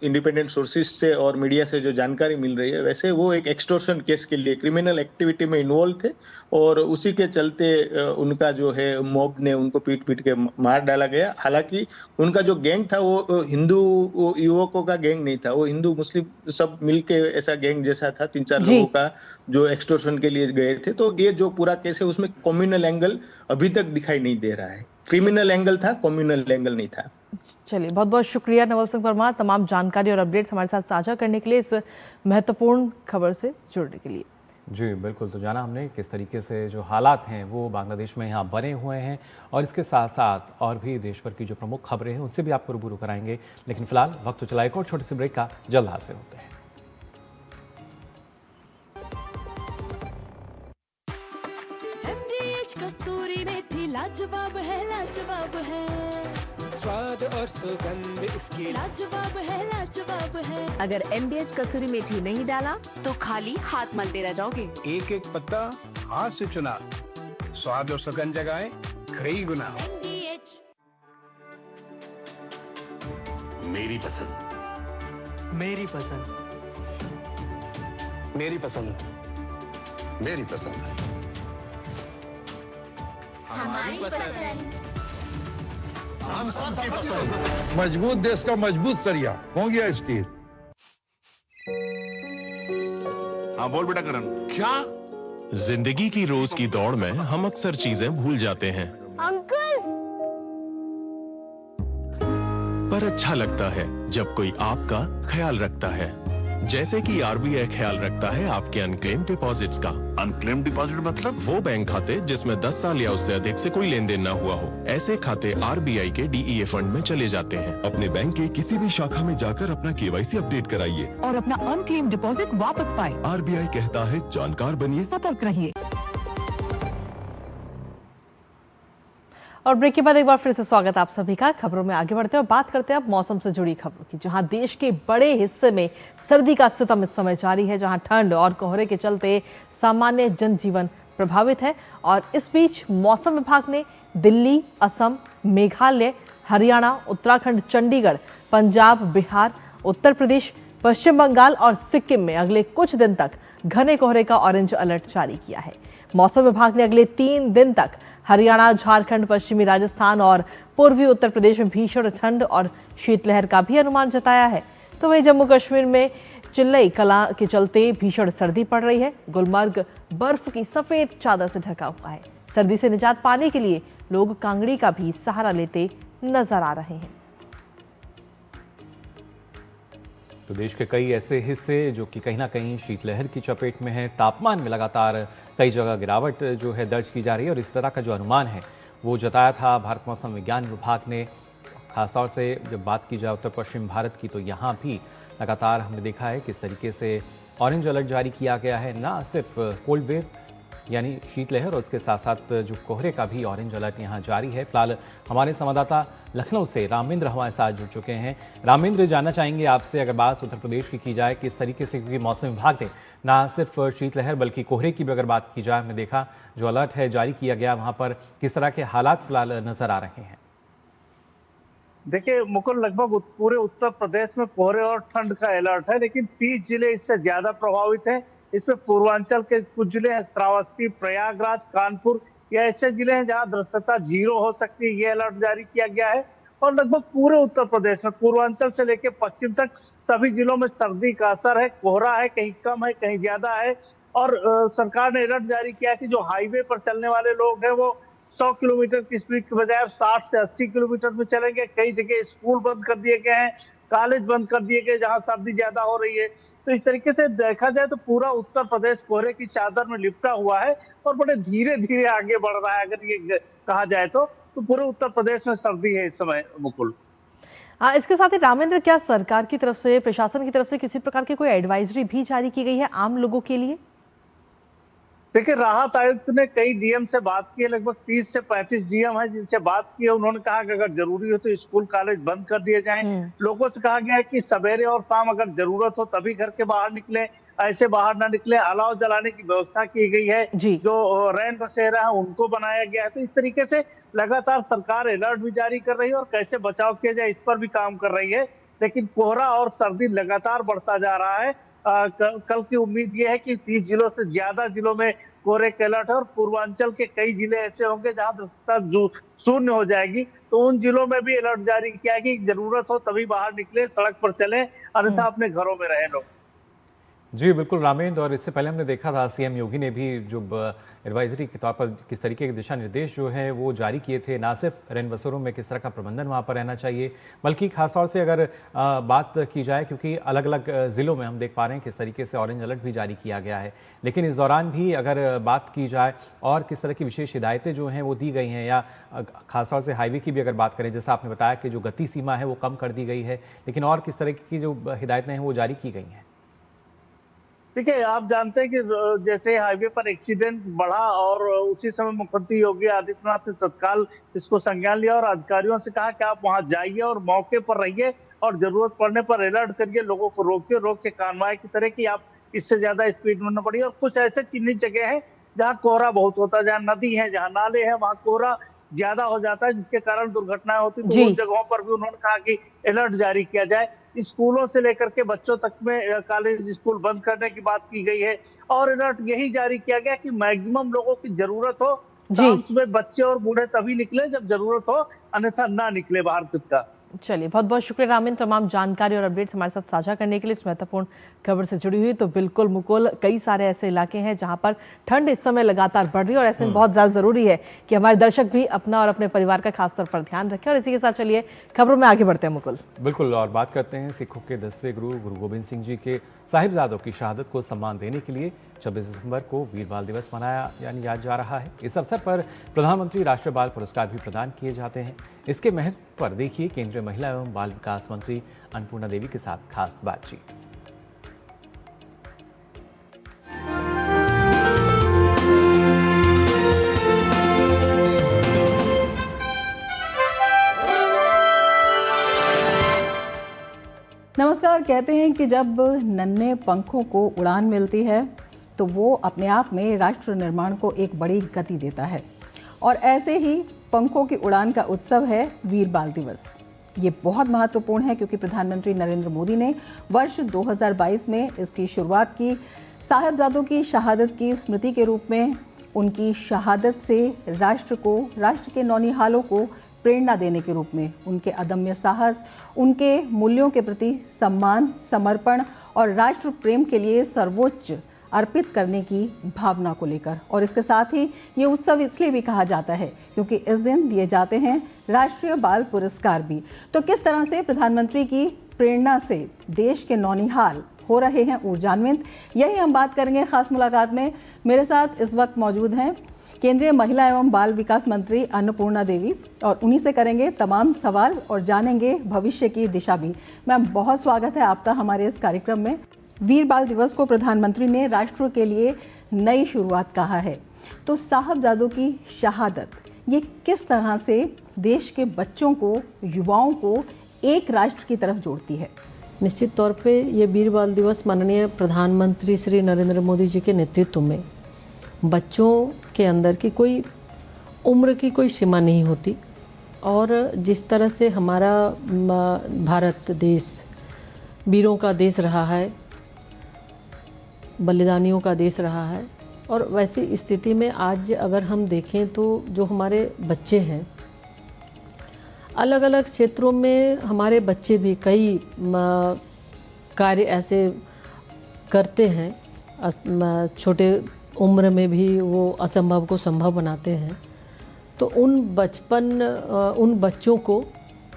इंडिपेंडेंट सोर्सेज से और मीडिया से जो जानकारी मिल रही है, वैसे वो एक एक्सटॉर्शन केस के लिए क्रिमिनल एक्टिविटी में इन्वॉल्व थे और उसी के चलते उनका जो है मॉब ने उनको पीट के मार डाला गया। हालांकि उनका जो गैंग था वो हिंदू युवकों का गैंग नहीं था, वो हिंदू मुस्लिम सब मिलके ऐसा गैंग जैसा था, 3-4 लोगों का जो एक्सटॉर्शन के लिए गए थे। तो ये जो पूरा केस है उसमें कम्युनल एंगल अभी तक दिखाई नहीं दे रहा है। क्रिमिनल एंगल था, कम्युनल एंगल नहीं था। चलिए, बहुत बहुत शुक्रिया नवल सिंह परमार, तमाम जानकारी और अपडेट्स हमारे साथ साझा करने के लिए, इस महत्वपूर्ण खबर से जुड़ने के लिए। जी बिल्कुल, तो जाना हमने किस तरीके से जो हालात हैं वो बांग्लादेश में यहाँ बने हुए हैं और इसके साथ साथ और भी देश भर की जो प्रमुख खबरें हैं उनसे भी आपको रूबरू कराएंगे। लेकिन फिलहाल वक्त तो चला एक और छोटे से ब्रेक का, जल्द हासिल होते हैं। कसूरी मेथी लाजवाब है, लाजवाब है, स्वाद और सुगंध इसकी लाजवाब है, लाजवाब है। अगर MDH कसूरी मेथी नहीं डाला तो खाली हाथ मलते रह जाओगे। एक एक पत्ता हाथ से चुना, स्वाद और सुगंध जगाए कई गुना। MDH। मेरी पसंद, मेरी पसंद, मेरी पसंद, मेरी पसंद, हमारी पसंद, हम सबकी पसंद। मजबूत देश का मजबूत सरिया हो गया स्टील। हाँ बोल बेटा करण। क्या? जिंदगी की रोज की दौड़ में हम अक्सर चीजें भूल जाते हैं, अंकल। पर अच्छा लगता है जब कोई आपका ख्याल रखता है। जैसे कि आरबीआई ख्याल रखता है आपके अनक्लेम डिपॉजिट्स का। अनक्लेम डिपॉजिट मतलब? वो बैंक खाते जिसमें 10 साल या उससे अधिक से कोई लेन देन न हुआ हो, ऐसे खाते आरबीआई के डीईए फंड में चले जाते हैं। अपने बैंक के किसी भी शाखा में जाकर अपना केवाईसी अपडेट कराइए और अपना अनक्लेम डिपॉजिट वापस पाए। आरबीआई कहता है जानकार बनिए, सतर्क रहिए। और ब्रेक के बाद एक बार फिर से स्वागत आप सभी का। खबरों में आगे बढ़ते हैं और बात करते हैं अब मौसम से जुड़ी खबरों की, जहां देश के बड़े हिस्से में सर्दी का सितम इस समय जारी है, जहां ठंड और कोहरे के चलते सामान्य जनजीवन प्रभावित है। और इस बीच मौसम विभाग ने दिल्ली, असम, मेघालय, हरियाणा, उत्तराखंड, चंडीगढ़, पंजाब, बिहार, उत्तर प्रदेश, पश्चिम बंगाल और सिक्किम में अगले कुछ दिन तक घने कोहरे का ऑरेंज अलर्ट जारी किया है। मौसम विभाग ने अगले 3 दिन तक हरियाणा, झारखंड, पश्चिमी राजस्थान और पूर्वी उत्तर प्रदेश में भीषण ठंड और शीतलहर का भी अनुमान जताया है। तो वहीं जम्मू कश्मीर में चिल्लई कला के चलते भीषण सर्दी पड़ रही है। गुलमर्ग बर्फ की सफेद चादर से ढका हुआ है। सर्दी से निजात पाने के लिए लोग कांगड़ी का भी सहारा लेते नजर आ रहे हैं। तो देश के कई ऐसे हिस्से जो कि कहीं ना कहीं शीतलहर की चपेट में हैं। तापमान में लगातार कई जगह गिरावट जो है दर्ज की जा रही है और इस तरह का जो अनुमान है वो जताया था भारत मौसम विज्ञान विभाग ने। खासतौर से जब बात की जाए उत्तर पश्चिम भारत की, तो यहाँ भी लगातार हमने देखा है किस तरीके से ऑरेंज अलर्ट जारी किया गया है। ना सिर्फ कोल्ड वेव यानी शीतलहर और उसके साथ साथ जो कोहरे का भी ऑरेंज अलर्ट यहाँ जारी है। फिलहाल हमारे संवाददाता लखनऊ से रामेंद्र हमारे साथ जुड़ चुके हैं। रामेंद्र, जानना चाहेंगे आपसे, अगर बात उत्तर प्रदेश की जाए किस तरीके से, क्योंकि मौसम विभाग ने ना सिर्फ शीतलहर बल्कि कोहरे की भी अगर बात की जाए, हमने देखा जो अलर्ट है जारी किया गया, वहाँ पर किस तरह के हालात फिलहाल नजर आ रहे हैं? देखिए मुकुल, लगभग पूरे उत्तर प्रदेश में कोहरे और ठंड का अलर्ट है, लेकिन 30 जिले इससे ज्यादा प्रभावित हैं। इसमें पूर्वांचल के कुछ जिले हैं, श्रावस्ती, प्रयागराज, कानपुर, ये ऐसे जिले हैं जहां दृश्यता 0 हो सकती है। ये अलर्ट जारी किया गया है और लगभग पूरे उत्तर प्रदेश में पूर्वांचल से लेकर पश्चिम तक सभी जिलों में सर्दी का असर है। कोहरा है, कहीं कम है, कहीं ज्यादा है। और सरकार ने अलर्ट जारी किया कि जो हाईवे पर चलने वाले लोग हैं वो 100 किलोमीटर की स्पीड के बजाय 60 से 80 किलोमीटर में चलेंगे। कई जगह स्कूल बंद कर दिए गए हैं, कॉलेज बंद कर दिए गए जहां सर्दी ज्यादा हो रही है। तो इस तरीके से देखा जाए तो पूरा उत्तर प्रदेश कोहरे की चादर में लिपटा हुआ है और बड़े धीरे धीरे आगे बढ़ रहा है। अगर ये कहा जाए तो पूरे उत्तर प्रदेश में सर्दी है इस समय, मुकुल। इसके साथ ही रामेंद्र, क्या सरकार की तरफ से, प्रशासन की तरफ से किसी प्रकार की कोई एडवाइजरी भी जारी की गई है आम लोगों के लिए? देखिए, राहत आयुक्त ने कई डीएम से बात की है, लगभग 30 से 35 डीएम है जिनसे बात की है। उन्होंने कहा कि अगर जरूरी हो तो स्कूल कॉलेज बंद कर दिए जाएं। लोगों से कहा गया है कि सवेरे और शाम अगर जरूरत हो तभी घर के बाहर निकले, ऐसे बाहर ना निकले। अलाव जलाने की व्यवस्था की गई है, जो रैन बसेरा है उनको बनाया गया है। तो इस तरीके से लगातार सरकार अलर्ट भी जारी कर रही है और कैसे बचाव किया जाए इस पर भी काम कर रही है। लेकिन कोहरा और सर्दी लगातार बढ़ता जा रहा है। कल की उम्मीद ये है कि 30 जिलों से ज्यादा जिलों में कोहरे के अलर्ट है और पूर्वांचल के कई जिले ऐसे होंगे जहां दृश्यता 0 हो जाएगी। तो उन जिलों में भी अलर्ट जारी किया है कि जरूरत हो तभी बाहर निकले, सड़क पर चलें, अन्यथा अपने घरों में रहें लोग। जी बिल्कुल रामेंद्र, और इससे पहले हमने देखा था सीएम योगी ने भी जो एडवाइजरी के तौर पर किस तरीके के दिशा निर्देश जो हैं वो जारी किए थे। ना सिर्फ रैन बसेरों में किस तरह का प्रबंधन वहाँ पर रहना चाहिए, बल्कि खासतौर से अगर बात की जाए, क्योंकि अलग अलग ज़िलों में हम देख पा रहे हैं किस तरीके से ऑरेंज अलर्ट भी जारी किया गया है। लेकिन इस दौरान भी अगर बात की जाए और किस तरह की विशेष हिदायतें जो हैं वो दी गई हैं, या खासतौर से हाईवे की भी अगर बात करें, जैसा आपने बताया कि जो गति सीमा है वो कम कर दी गई है, लेकिन और किस तरह की जो हिदायतें हैं वो जारी की गई हैं? देखिए, आप जानते हैं कि जैसे हाईवे पर एक्सीडेंट बढ़ा और उसी समय मुख्यमंत्री योगी आदित्यनाथ ने तत्काल इसको संज्ञान लिया और अधिकारियों से कहा कि आप वहां जाइए और मौके पर रहिए और जरूरत पड़ने पर अलर्ट करिए, लोगों को रोकिए, रोक के कानवाई की तरह कि आप इससे ज्यादा स्पीड में न बढ़िए। और कुछ ऐसे चिन्हित जगह है जहाँ कोहरा बहुत होता है, जहाँ नदी है, जहाँ नाले हैं, वहाँ कोहरा ज्यादा हो जाता है जिसके कारण दुर्घटनाएं होती। तो उन जगहों पर भी उन्होंने कहा कि अलर्ट जारी किया जाए। स्कूलों से लेकर के बच्चों तक में कॉलेज स्कूल बंद करने की बात की गई है और अलर्ट यही जारी किया गया कि मैक्सिमम लोगों की जरूरत हो, शाम सुबह बच्चे और बूढ़े तभी निकले जब जरूरत हो, अन्यथा ना निकले बाहर खुद का। चलिए, बहुत बहुत शुक्रिया रामिन, तमाम जानकारी और अपडेट्स हमारे साथ साझा करने के लिए। इस महत्वपूर्ण खबर से जुड़ी हुई। तो बिल्कुल मुकुल, कई सारे ऐसे इलाके हैं जहां पर ठंड इस समय लगातार बढ़ रही है और ऐसे में बहुत ज्यादा जरूरी है कि हमारे दर्शक भी अपना और अपने परिवार का खासतौर पर ध्यान रखें। और इसी के साथ चलिए खबरों में आगे बढ़ते हैं मुकुल। बिल्कुल, और बात करते हैं सिखों के 10वें गुरु गोबिंद सिंह जी के साहिबजादों की शहादत को सम्मान देने के लिए 26 दिसंबर को वीर बाल दिवस मनाया यानी याद जा रहा है। इस अवसर पर प्रधानमंत्री राष्ट्रीय बाल पुरस्कार भी प्रदान किए जाते हैं। इसके महत्व पर देखिए केंद्रीय महिला एवं बाल विकास मंत्री अन्नपूर्णा देवी के साथ खास बातचीत। नमस्कार। कहते हैं कि जब नन्हे पंखों को उड़ान मिलती है तो वो अपने आप में राष्ट्र निर्माण को एक बड़ी गति देता है, और ऐसे ही पंखों की उड़ान का उत्सव है वीर बाल दिवस। ये बहुत महत्वपूर्ण है क्योंकि प्रधानमंत्री नरेंद्र मोदी ने वर्ष 2022 में इसकी शुरुआत की। साहिबजादों की शहादत की स्मृति के रूप में उनकी शहादत से राष्ट्र के नौनिहालों को प्रेरणा देने के रूप में उनके अदम्य साहस, उनके मूल्यों के प्रति सम्मान, समर्पण और राष्ट्र प्रेम के लिए सर्वोच्च अर्पित करने की भावना को लेकर। और इसके साथ ही ये उत्सव इसलिए भी कहा जाता है क्योंकि इस दिन दिए जाते हैं राष्ट्रीय बाल पुरस्कार भी। तो किस तरह से प्रधानमंत्री की प्रेरणा से देश के नौनिहाल हो रहे हैं ऊर्जान्वित, यही हम बात करेंगे खास मुलाकात में। मेरे साथ इस वक्त मौजूद हैं केंद्रीय महिला एवं बाल विकास मंत्री अन्नपूर्णा देवी, और उन्हीं से करेंगे तमाम सवाल और जानेंगे भविष्य की दिशा भी। मैम, बहुत स्वागत है आपका हमारे इस कार्यक्रम में। वीर बाल दिवस को प्रधानमंत्री ने राष्ट्र के लिए नई शुरुआत कहा है, तो साहबजादों की शहादत ये किस तरह से देश के बच्चों को, युवाओं को एक राष्ट्र की तरफ जोड़ती है? निश्चित तौर पे ये वीर बाल दिवस माननीय प्रधानमंत्री श्री नरेंद्र मोदी जी के नेतृत्व में बच्चों के अंदर की कोई उम्र की कोई सीमा नहीं होती, और जिस तरह से हमारा भारत देश वीरों का देश रहा है, बलिदानियों का देश रहा है, और वैसी स्थिति में आज अगर हम देखें तो जो हमारे बच्चे हैं अलग अलग क्षेत्रों में, हमारे बच्चे भी कई कार्य ऐसे करते हैं, छोटे उम्र में भी वो असंभव को संभव बनाते हैं। तो उन बच्चों को,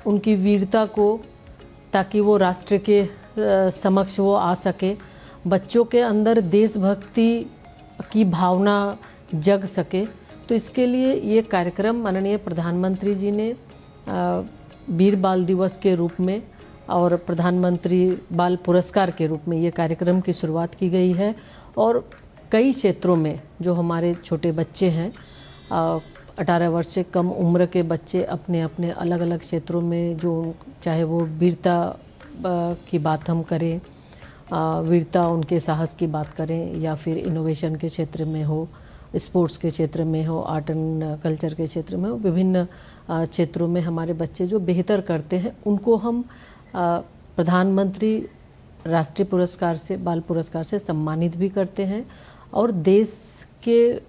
उनकी वीरता को, ताकि वो राष्ट्र के समक्ष वो आ सके, बच्चों के अंदर देशभक्ति की भावना जग सके, तो इसके लिए ये कार्यक्रम माननीय प्रधानमंत्री जी ने वीर बाल दिवस के रूप में और प्रधानमंत्री बाल पुरस्कार के रूप में ये कार्यक्रम की शुरुआत की गई है। और कई क्षेत्रों में जो हमारे छोटे बच्चे हैं, 18 वर्ष से कम उम्र के बच्चे अपने अपने अलग अलग क्षेत्रों में, जो चाहे वो वीरता की बात हम करें, वीरता उनके साहस की बात करें, या फिर इनोवेशन के क्षेत्र में हो, स्पोर्ट्स के क्षेत्र में हो, आर्ट एंड कल्चर के क्षेत्र में हो, विभिन्न क्षेत्रों में हमारे बच्चे जो बेहतर करते हैं उनको हम प्रधानमंत्री राष्ट्रीय पुरस्कार से, बाल पुरस्कार से सम्मानित भी करते हैं, और देश के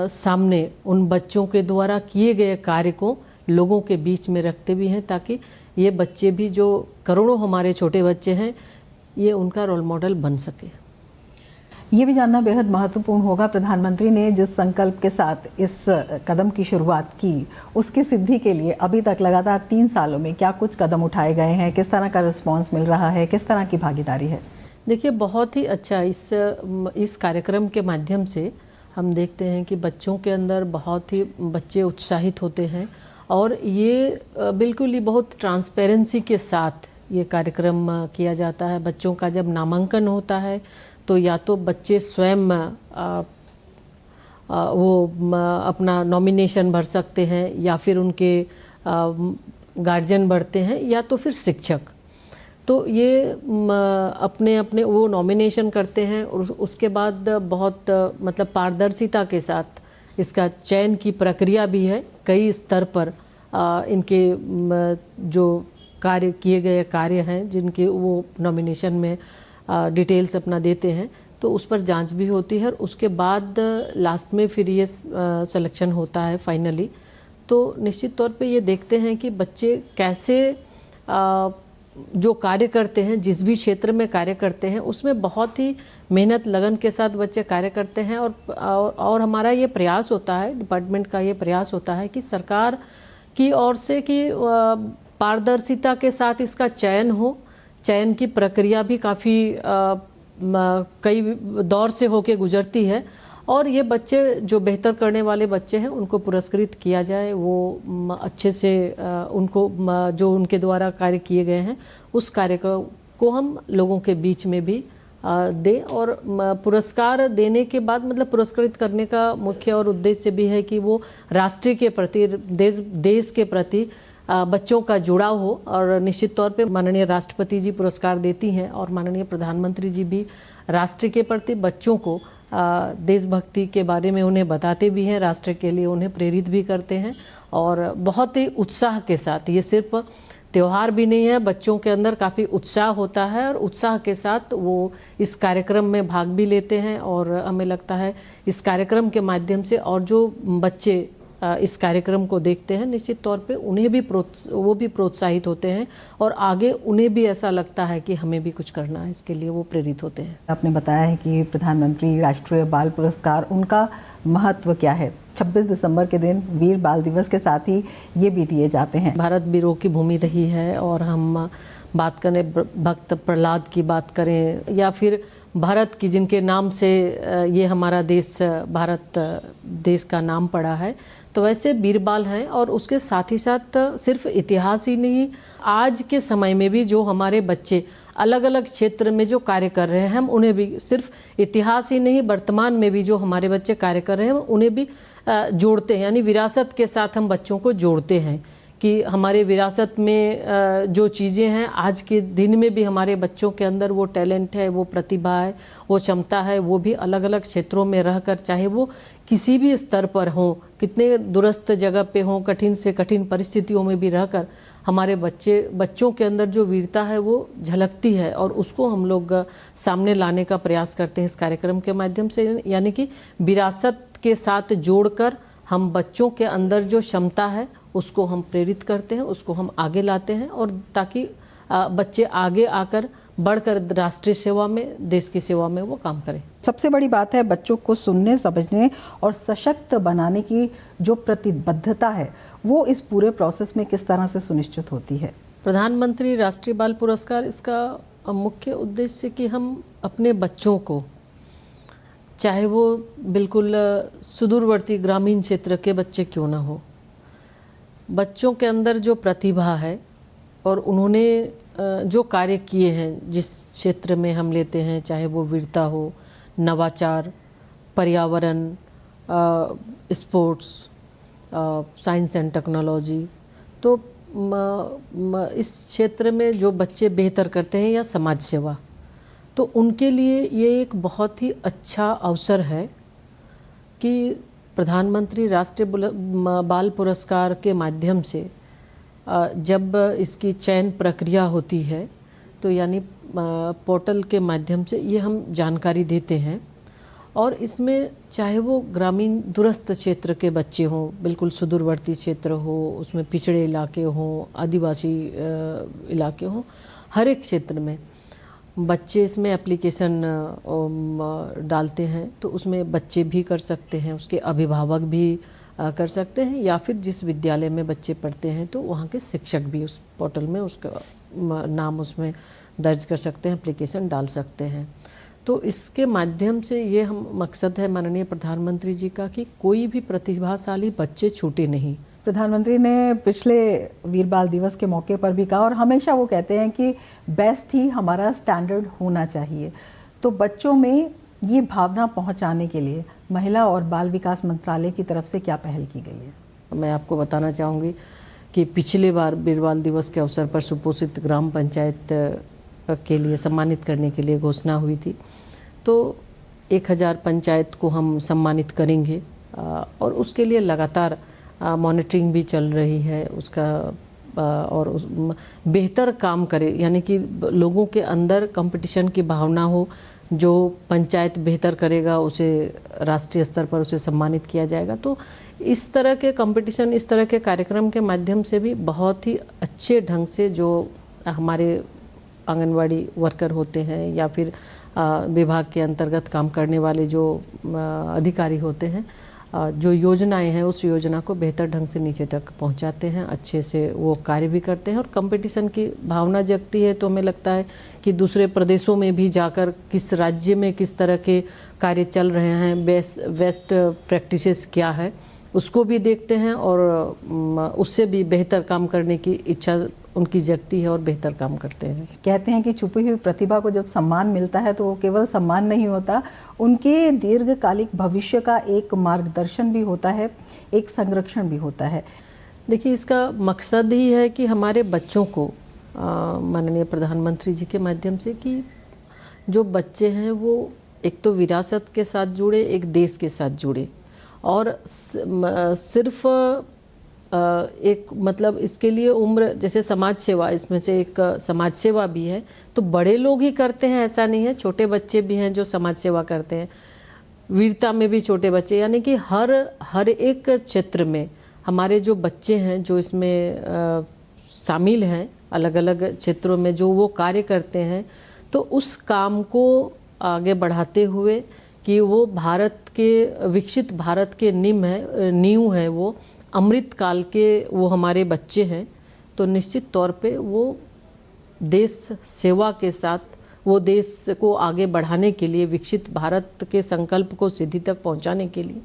सामने उन बच्चों के द्वारा किए गए कार्य को लोगों के बीच में रखते भी हैं, ताकि ये बच्चे भी, जो करोड़ों हमारे छोटे बच्चे हैं, ये उनका रोल मॉडल बन सके। ये भी जानना बेहद महत्वपूर्ण होगा, प्रधानमंत्री ने जिस संकल्प के साथ इस कदम की शुरुआत की, उसकी सिद्धि के लिए अभी तक लगातार 3 सालों में क्या कुछ कदम उठाए गए हैं, किस तरह का रिस्पांस मिल रहा है, किस तरह की भागीदारी है? देखिए, बहुत ही अच्छा इस कार्यक्रम के माध्यम से हम देखते हैं कि बच्चों के अंदर बहुत ही बच्चे उत्साहित होते हैं, और ये बिल्कुल ही बहुत ट्रांसपेरेंसी के साथ ये कार्यक्रम किया जाता है। बच्चों का जब नामांकन होता है तो या तो बच्चे स्वयं अपना नॉमिनेशन भर सकते हैं, या फिर उनके गार्जियन भरते हैं, या तो फिर शिक्षक। तो ये अपने अपने वो नॉमिनेशन करते हैं, और उसके बाद बहुत मतलब पारदर्शिता के साथ इसका चयन की प्रक्रिया भी है। कई स्तर पर इनके जो कार्य किए गए कार्य हैं, जिनके वो नॉमिनेशन में डिटेल्स अपना देते हैं, तो उस पर जांच भी होती है, और उसके बाद लास्ट में फिर ये सिलेक्शन होता है फाइनली। तो निश्चित तौर पे ये देखते हैं कि बच्चे कैसे जो कार्य करते हैं, जिस भी क्षेत्र में कार्य करते हैं उसमें बहुत ही मेहनत लगन के साथ बच्चे कार्य करते हैं। और हमारा ये प्रयास होता है, डिपार्टमेंट का ये प्रयास होता है कि सरकार की ओर से कि पारदर्शिता के साथ इसका चयन हो। चयन की प्रक्रिया भी काफ़ी कई दौर से होके गुजरती है और ये बच्चे जो बेहतर करने वाले बच्चे हैं उनको पुरस्कृत किया जाए। वो अच्छे से उनको जो उनके द्वारा कार्य किए गए हैं उस कार्य को हम लोगों के बीच में भी दें। और पुरस्कार देने के बाद मतलब पुरस्कृत करने का मुख्य और उद्देश्य भी है कि वो राष्ट्र के प्रति, देश के प्रति बच्चों का जुड़ाव हो। और निश्चित तौर पे माननीय राष्ट्रपति जी पुरस्कार देती हैं और माननीय प्रधानमंत्री जी भी राष्ट्र के प्रति बच्चों को देशभक्ति के बारे में उन्हें बताते भी हैं, राष्ट्र के लिए उन्हें प्रेरित भी करते हैं और बहुत ही उत्साह के साथ। ये सिर्फ त्यौहार भी नहीं है, बच्चों के अंदर काफ़ी उत्साह होता है और उत्साह के साथ वो इस कार्यक्रम में भाग भी लेते हैं। और हमें लगता है इस कार्यक्रम के माध्यम से और जो बच्चे इस कार्यक्रम को देखते हैं निश्चित तौर पे उन्हें भी वो भी प्रोत्साहित होते हैं और आगे उन्हें भी ऐसा लगता है कि हमें भी कुछ करना है, इसके लिए वो प्रेरित होते हैं। आपने बताया है कि प्रधानमंत्री राष्ट्रीय बाल पुरस्कार, उनका महत्व क्या है? 26 दिसंबर के दिन वीर बाल दिवस के साथ ही ये भी दिए जाते हैं। भारत वीरों की भूमि रही है और हम बात करें भक्त प्रहलाद की बात करें या फिर भारत की जिनके नाम से ये हमारा देश भारत देश का नाम पड़ा है, तो वैसे वीरबाल हैं। और उसके साथ ही साथ सिर्फ इतिहास ही नहीं, आज के समय में भी जो हमारे बच्चे अलग अलग क्षेत्र में जो कार्य कर रहे हैं हम उन्हें भी सिर्फ इतिहास ही नहीं, वर्तमान में भी जो हमारे बच्चे कार्य कर रहे हैं उन्हें भी जोड़ते हैं। यानी विरासत के साथ हम बच्चों को जोड़ते हैं कि हमारे विरासत में जो चीज़ें हैं आज के दिन में भी हमारे बच्चों के अंदर वो टैलेंट है, वो प्रतिभा है, वो क्षमता है, वो भी अलग अलग क्षेत्रों में रहकर, चाहे वो किसी भी स्तर पर हों, कितने दूरस्थ जगह पे हों, कठिन से कठिन परिस्थितियों में भी रहकर हमारे बच्चों के अंदर जो वीरता है वो झलकती है और उसको हम लोग सामने लाने का प्रयास करते हैं इस कार्यक्रम के माध्यम से। यानी कि विरासत के साथ जोड़कर हम बच्चों के अंदर जो क्षमता है उसको हम प्रेरित करते हैं, उसको हम आगे लाते हैं और ताकि बच्चे आगे आकर बढ़कर राष्ट्रीय सेवा में, देश की सेवा में वो काम करें। सबसे बड़ी बात है बच्चों को सुनने, समझने और सशक्त बनाने की जो प्रतिबद्धता है वो इस पूरे प्रोसेस में किस तरह से सुनिश्चित होती है? प्रधानमंत्री राष्ट्रीय बाल पुरस्कार, इसका मुख्य उद्देश्य कि हम अपने बच्चों को, चाहे वो बिल्कुल सुदूरवर्ती ग्रामीण क्षेत्र के बच्चे क्यों ना हो, बच्चों के अंदर जो प्रतिभा है और उन्होंने जो कार्य किए हैं जिस क्षेत्र में हम लेते हैं, चाहे वो वीरता हो, नवाचार, पर्यावरण, स्पोर्ट्स, साइंस एंड टेक्नोलॉजी, तो इस क्षेत्र में जो बच्चे बेहतर करते हैं या समाज सेवा, तो उनके लिए ये एक बहुत ही अच्छा अवसर है कि प्रधानमंत्री राष्ट्रीय बाल पुरस्कार के माध्यम से जब इसकी चयन प्रक्रिया होती है तो यानी पोर्टल के माध्यम से ये हम जानकारी देते हैं और इसमें चाहे वो ग्रामीण दूरस्थ क्षेत्र के बच्चे हों, बिल्कुल सुदूरवर्ती क्षेत्र हो, उसमें पिछड़े इलाके हों, आदिवासी इलाके हों, हर एक क्षेत्र में बच्चे इसमें एप्लीकेशन डालते हैं तो उसमें बच्चे भी कर सकते हैं, उसके अभिभावक भी कर सकते हैं या फिर जिस विद्यालय में बच्चे पढ़ते हैं तो वहाँ के शिक्षक भी उस पोर्टल में उसका नाम उसमें दर्ज कर सकते हैं, एप्लीकेशन डाल सकते हैं। तो इसके माध्यम से ये हम मकसद है माननीय प्रधानमंत्री जी का कि कोई भी प्रतिभाशाली बच्चे छूटे नहीं। प्रधानमंत्री ने पिछले वीर बाल दिवस के मौके पर भी कहा और हमेशा वो कहते हैं कि बेस्ट ही हमारा स्टैंडर्ड होना चाहिए। तो बच्चों में ये भावना पहुंचाने के लिए महिला और बाल विकास मंत्रालय की तरफ से क्या पहल की गई है? मैं आपको बताना चाहूँगी कि पिछले बार वीर बाल दिवस के अवसर पर सुपोषित ग्राम पंचायत के लिए सम्मानित करने के लिए घोषणा हुई थी। तो 1000 पंचायत को हम सम्मानित करेंगे और उसके लिए लगातार मॉनिटरिंग भी चल रही है, उसका और बेहतर काम करे, यानी कि लोगों के अंदर कंपटीशन की भावना हो। जो पंचायत बेहतर करेगा उसे राष्ट्रीय स्तर पर उसे सम्मानित किया जाएगा। तो इस तरह के कंपटीशन, इस तरह के कार्यक्रम के माध्यम से भी बहुत ही अच्छे ढंग से जो हमारे आंगनवाड़ी वर्कर होते हैं या फिर विभाग के अंतर्गत काम करने वाले जो अधिकारी होते हैं, जो योजनाएं हैं उस योजना को बेहतर ढंग से नीचे तक पहुंचाते हैं, अच्छे से वो कार्य भी करते हैं और कंपटीशन की भावना जगती है। तो हमें लगता है कि दूसरे प्रदेशों में भी जाकर किस राज्य में किस तरह के कार्य चल रहे हैं, बेस्ट प्रैक्टिसेस क्या है, उसको भी देखते हैं और उससे भी बेहतर काम करने की इच्छा उनकी जगती है और बेहतर काम करते हैं। कहते हैं कि छुपी हुई प्रतिभा को जब सम्मान मिलता है तो वो केवल सम्मान नहीं होता, उनके दीर्घकालिक भविष्य का एक मार्गदर्शन भी होता है, एक संरक्षण भी होता है। देखिए, इसका मकसद ही है कि हमारे बच्चों को माननीय प्रधानमंत्री जी के माध्यम से कि जो बच्चे हैं वो एक तो विरासत के साथ जुड़े, एक देश के साथ जुड़े और सिर्फ एक मतलब इसके लिए उम्र, जैसे समाज सेवा, इसमें से एक समाज सेवा भी है, तो बड़े लोग ही करते हैं ऐसा नहीं है, छोटे बच्चे भी हैं जो समाज सेवा करते हैं, वीरता में भी छोटे बच्चे, यानी कि हर एक क्षेत्र में हमारे जो बच्चे हैं जो इसमें शामिल हैं, अलग अलग क्षेत्रों में जो वो कार्य करते हैं, तो उस काम को आगे बढ़ाते हुए कि वो भारत के विकसित भारत के नींव है, वो अमृत काल के वो हमारे बच्चे हैं, तो निश्चित तौर पे वो देश सेवा के साथ, वो देश को आगे बढ़ाने के लिए, विकसित भारत के संकल्प को सिद्धि तक पहुंचाने के लिए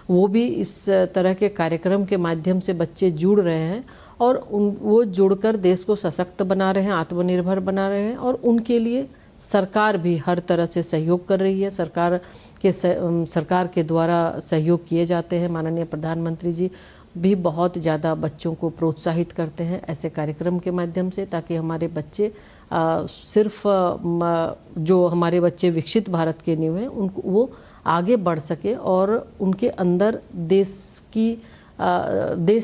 वो भी इस तरह के कार्यक्रम के माध्यम से बच्चे जुड़ रहे हैं और वो जुड़कर देश को सशक्त बना रहे हैं, आत्मनिर्भर बना रहे हैं और उनके लिए सरकार भी हर तरह से सहयोग कर रही है। सरकार के द्वारा सहयोग किए जाते हैं। माननीय प्रधानमंत्री जी भी बहुत ज़्यादा बच्चों को प्रोत्साहित करते हैं ऐसे कार्यक्रम के माध्यम से, ताकि हमारे बच्चे सिर्फ जो हमारे बच्चे विकसित भारत के नींव हैं उनको वो आगे बढ़ सके और उनके अंदर देश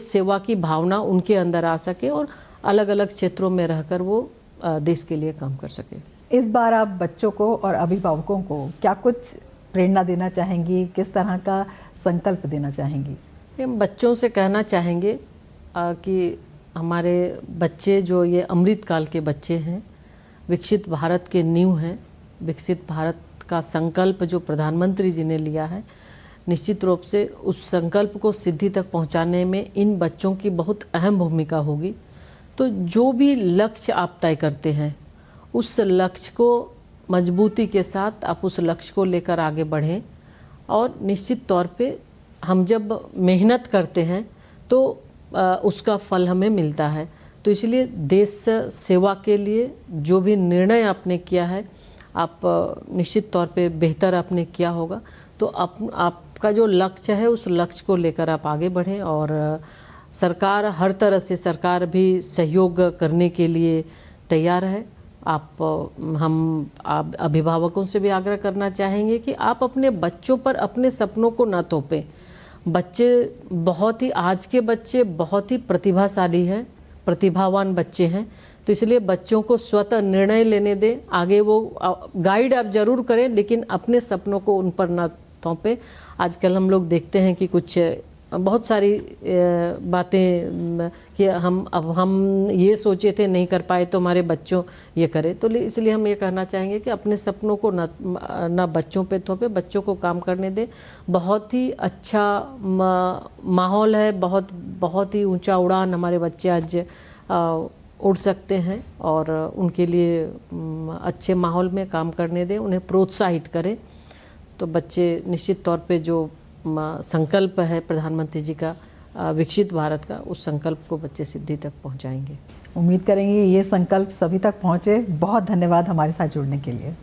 सेवा की भावना उनके अंदर आ सके और अलग अलग क्षेत्रों में रहकर वो देश के लिए काम कर सके। इस बार आप बच्चों को और अभिभावकों को क्या कुछ प्रेरणा देना चाहेंगी, किस तरह का संकल्प देना चाहेंगी? हम बच्चों से कहना चाहेंगे कि हमारे बच्चे जो ये अमृत काल के बच्चे हैं, विकसित भारत के नींव हैं, विकसित भारत का संकल्प जो प्रधानमंत्री जी ने लिया है, निश्चित रूप से उस संकल्प को सिद्धि तक पहुंचाने में इन बच्चों की बहुत अहम भूमिका होगी। तो जो भी लक्ष्य आप तय करते हैं उस लक्ष्य को मजबूती के साथ आप उस लक्ष्य को लेकर आगे बढ़ें और निश्चित तौर पे हम जब मेहनत करते हैं तो उसका फल हमें मिलता है। तो इसलिए देश सेवा के लिए जो भी निर्णय आपने किया है, आप निश्चित तौर पे बेहतर आपने किया होगा। तो आपका जो लक्ष्य है उस लक्ष्य को लेकर आप आगे बढ़ें और सरकार हर तरह से, सरकार भी सहयोग करने के लिए तैयार है। हम अभिभावकों से भी आग्रह करना चाहेंगे कि आप अपने बच्चों पर अपने सपनों को ना थोपें। बच्चे बहुत ही, आज के बच्चे बहुत ही प्रतिभाशाली हैं, प्रतिभावान बच्चे हैं, तो इसलिए बच्चों को स्वतः निर्णय लेने दें। आगे वो गाइड आप ज़रूर करें, लेकिन अपने सपनों को उन पर ना थोपें। आजकल हम लोग देखते हैं कि कुछ बहुत सारी बातें कि हम ये सोचे थे नहीं कर पाए तो हमारे बच्चों ये करे। तो इसलिए हम ये कहना चाहेंगे कि अपने सपनों को ना बच्चों पे थोपे, बच्चों को काम करने दें। बहुत ही अच्छा माहौल है, बहुत ही ऊंचा उड़ान हमारे बच्चे आज उड़ सकते हैं और उनके लिए अच्छे माहौल में काम करने दें, उन्हें प्रोत्साहित करें। तो बच्चे निश्चित तौर पे जो संकल्प है प्रधानमंत्री जी का विकसित भारत का, उस संकल्प को बच्चे सिद्धि तक पहुंचाएंगे। उम्मीद करेंगे ये संकल्प सभी तक पहुंचे। बहुत धन्यवाद हमारे साथ जुड़ने के लिए।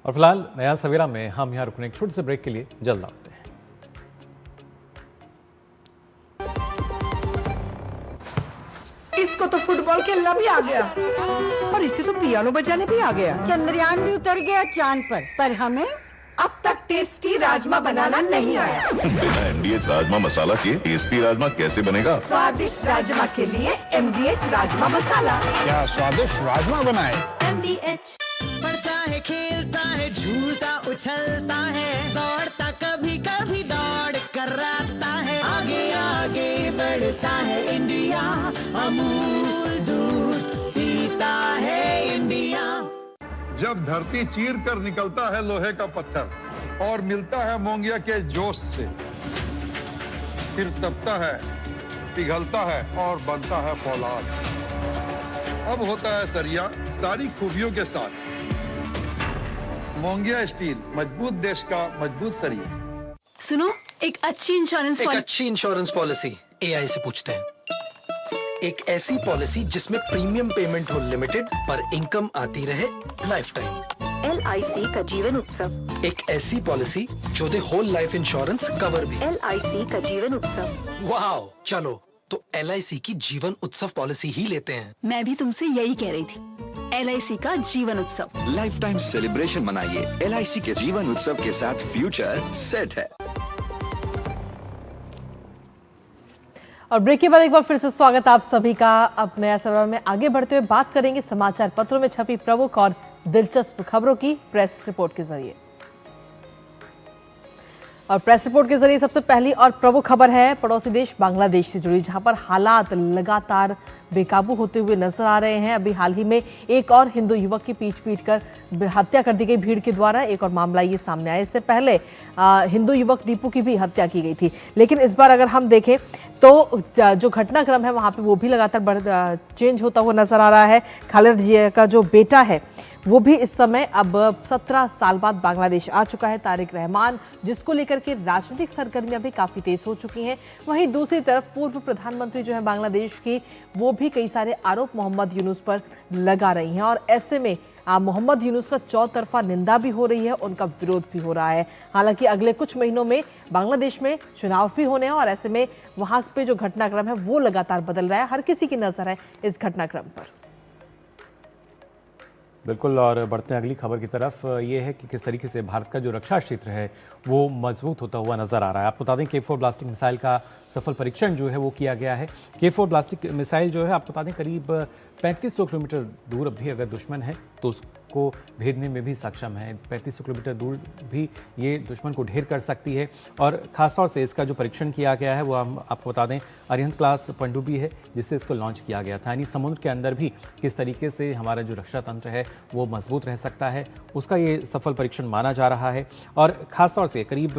और फिलहाल नया सवेरा में हम यहाँ रुकने एक छोटे से ब्रेक के लिए जल्द आते हैं। इसको तो फुटबॉल खेलना भी आ गया और इसे तो पियानो बजाने भी आ गया। चंद्रयान भी उतर गया चांद पर हमें अब तक टेस्टी राजमा बनाना नहीं आया। बिना MDH राजमा मसाला के टेस्टी राजमा कैसे बनेगा? स्वादिष्ट राजमा के लिए MDH राजमा मसाला। क्या स्वादिष्ट राजमा बनाए? MDH। पढ़ता है, खेलता है, झूलता उछलता है, दौड़ता कभी कभी दौड़ कराता है, आगे आगे बढ़ता है इंडिया, अमूल दूध पीता है इंडिया। जब धरती चीर कर निकलता है लोहे का पत्थर और मिलता है मोंगिया के जोश से, फिर तपता है, पिघलता है और बनता है फौलाद। अब होता है सरिया सारी खूबियों के साथ। मोंगिया स्टील, मजबूत देश का मजबूत सरिया। सुनो, एक अच्छी इंश्योरेंस पॉलिसी AI से पूछते हैं। एक ऐसी पॉलिसी जिसमें प्रीमियम पेमेंट हो लिमिटेड पर इनकम आती रहे लाइफ टाइम। LIC का जीवन उत्सव। एक ऐसी पॉलिसी जो दे होल लाइफ इंश्योरेंस कवर भी। LIC का जीवन उत्सव। वाह, चलो तो LIC की जीवन उत्सव पॉलिसी ही लेते हैं। मैं भी तुमसे यही कह रही थी, LIC का जीवन उत्सव। लाइफ टाइम सेलिब्रेशन मनाइए LIC के जीवन उत्सव के साथ, फ्यूचर सेट है। और ब्रेक के बाद एक बार फिर से स्वागत आप सभी का। अब नया सरवर में आगे बढ़ते हुए बात करेंगे समाचार पत्रों में छपी प्रमुख और दिलचस्प खबरों की प्रेस रिपोर्ट के जरिए। और प्रेस रिपोर्ट के जरिए सबसे पहली और प्रमुख खबर है पड़ोसी देश बांग्लादेश से जुड़ी, जहां पर हालात लगातार बेकाबू होते हुए नजर आ रहे हैं। अभी हाल ही में एक और हिंदू युवक की पीट कर हत्या कर दी गई भीड़ के द्वारा, एक और मामला ये सामने आया। इससे पहले हिंदू युवक दीपू की भी हत्या की गई थी। लेकिन इस बार अगर हम देखें तो जो घटनाक्रम है वहां पे वो भी लगातार चेंज होता हुआ नजर आ रहा है। खालिद जी का जो बेटा है वो भी इस समय अब 17 साल बाद बांग्लादेश आ चुका है, तारिक रहमान, जिसको लेकर के राजनीतिक सरगर्मियां भी काफी तेज हो चुकी हैं। वहीं दूसरी तरफ पूर्व प्रधानमंत्री जो है बांग्लादेश की, वो भी कई सारे आरोप मोहम्मद यूनुस पर लगा रही हैं और ऐसे में मोहम्मद यूनुस का चौतरफा निंदा भी हो रही है, उनका विरोध भी हो रहा है। हालांकि अगले कुछ महीनों में बांग्लादेश में चुनाव भी होने हैं और ऐसे में वहां पे जो घटनाक्रम है वो लगातार बदल रहा है। हर किसी की नजर है इस घटनाक्रम पर। बिल्कुल, और बढ़ते हैं अगली खबर की तरफ। ये है कि किस तरीके से भारत का जो रक्षा क्षेत्र है वो मजबूत होता हुआ नजर आ रहा है। आपको बता दें K4 ब्लास्टिक मिसाइल का सफल परीक्षण जो है वो किया गया है। K4 ब्लास्टिक मिसाइल जो है आपको बता दें करीब 3500 किलोमीटर दूर भी अगर दुश्मन है तो उसको भेदने में भी सक्षम है। 3500 किलोमीटर दूर भी ये दुश्मन को ढेर कर सकती है। और खासतौर से इसका जो परीक्षण किया गया है वो हम आपको बता दें अरिहंत क्लास पनडुब्बी है जिससे इसको लॉन्च किया गया था। यानी समुद्र के अंदर भी किस तरीके से हमारा जो रक्षा तंत्र है वो मजबूत रह सकता है, उसका ये सफल परीक्षण माना जा रहा है। और ख़ासतौर से करीब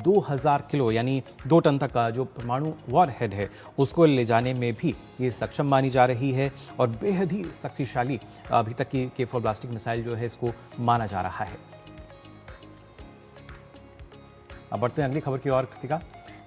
2000 किलो यानी 2 टन तक का जो परमाणु वॉर हेड है उसको ले जाने में भी ये सक्षम मानी जा रही है और बेहद ही शक्तिशाली अभी तक की K4 ब्लास्टिक मिसाइल जो है इसको माना जा रहा है। अब बढ़ते हैं अगली खबर की ओर, कृतिका।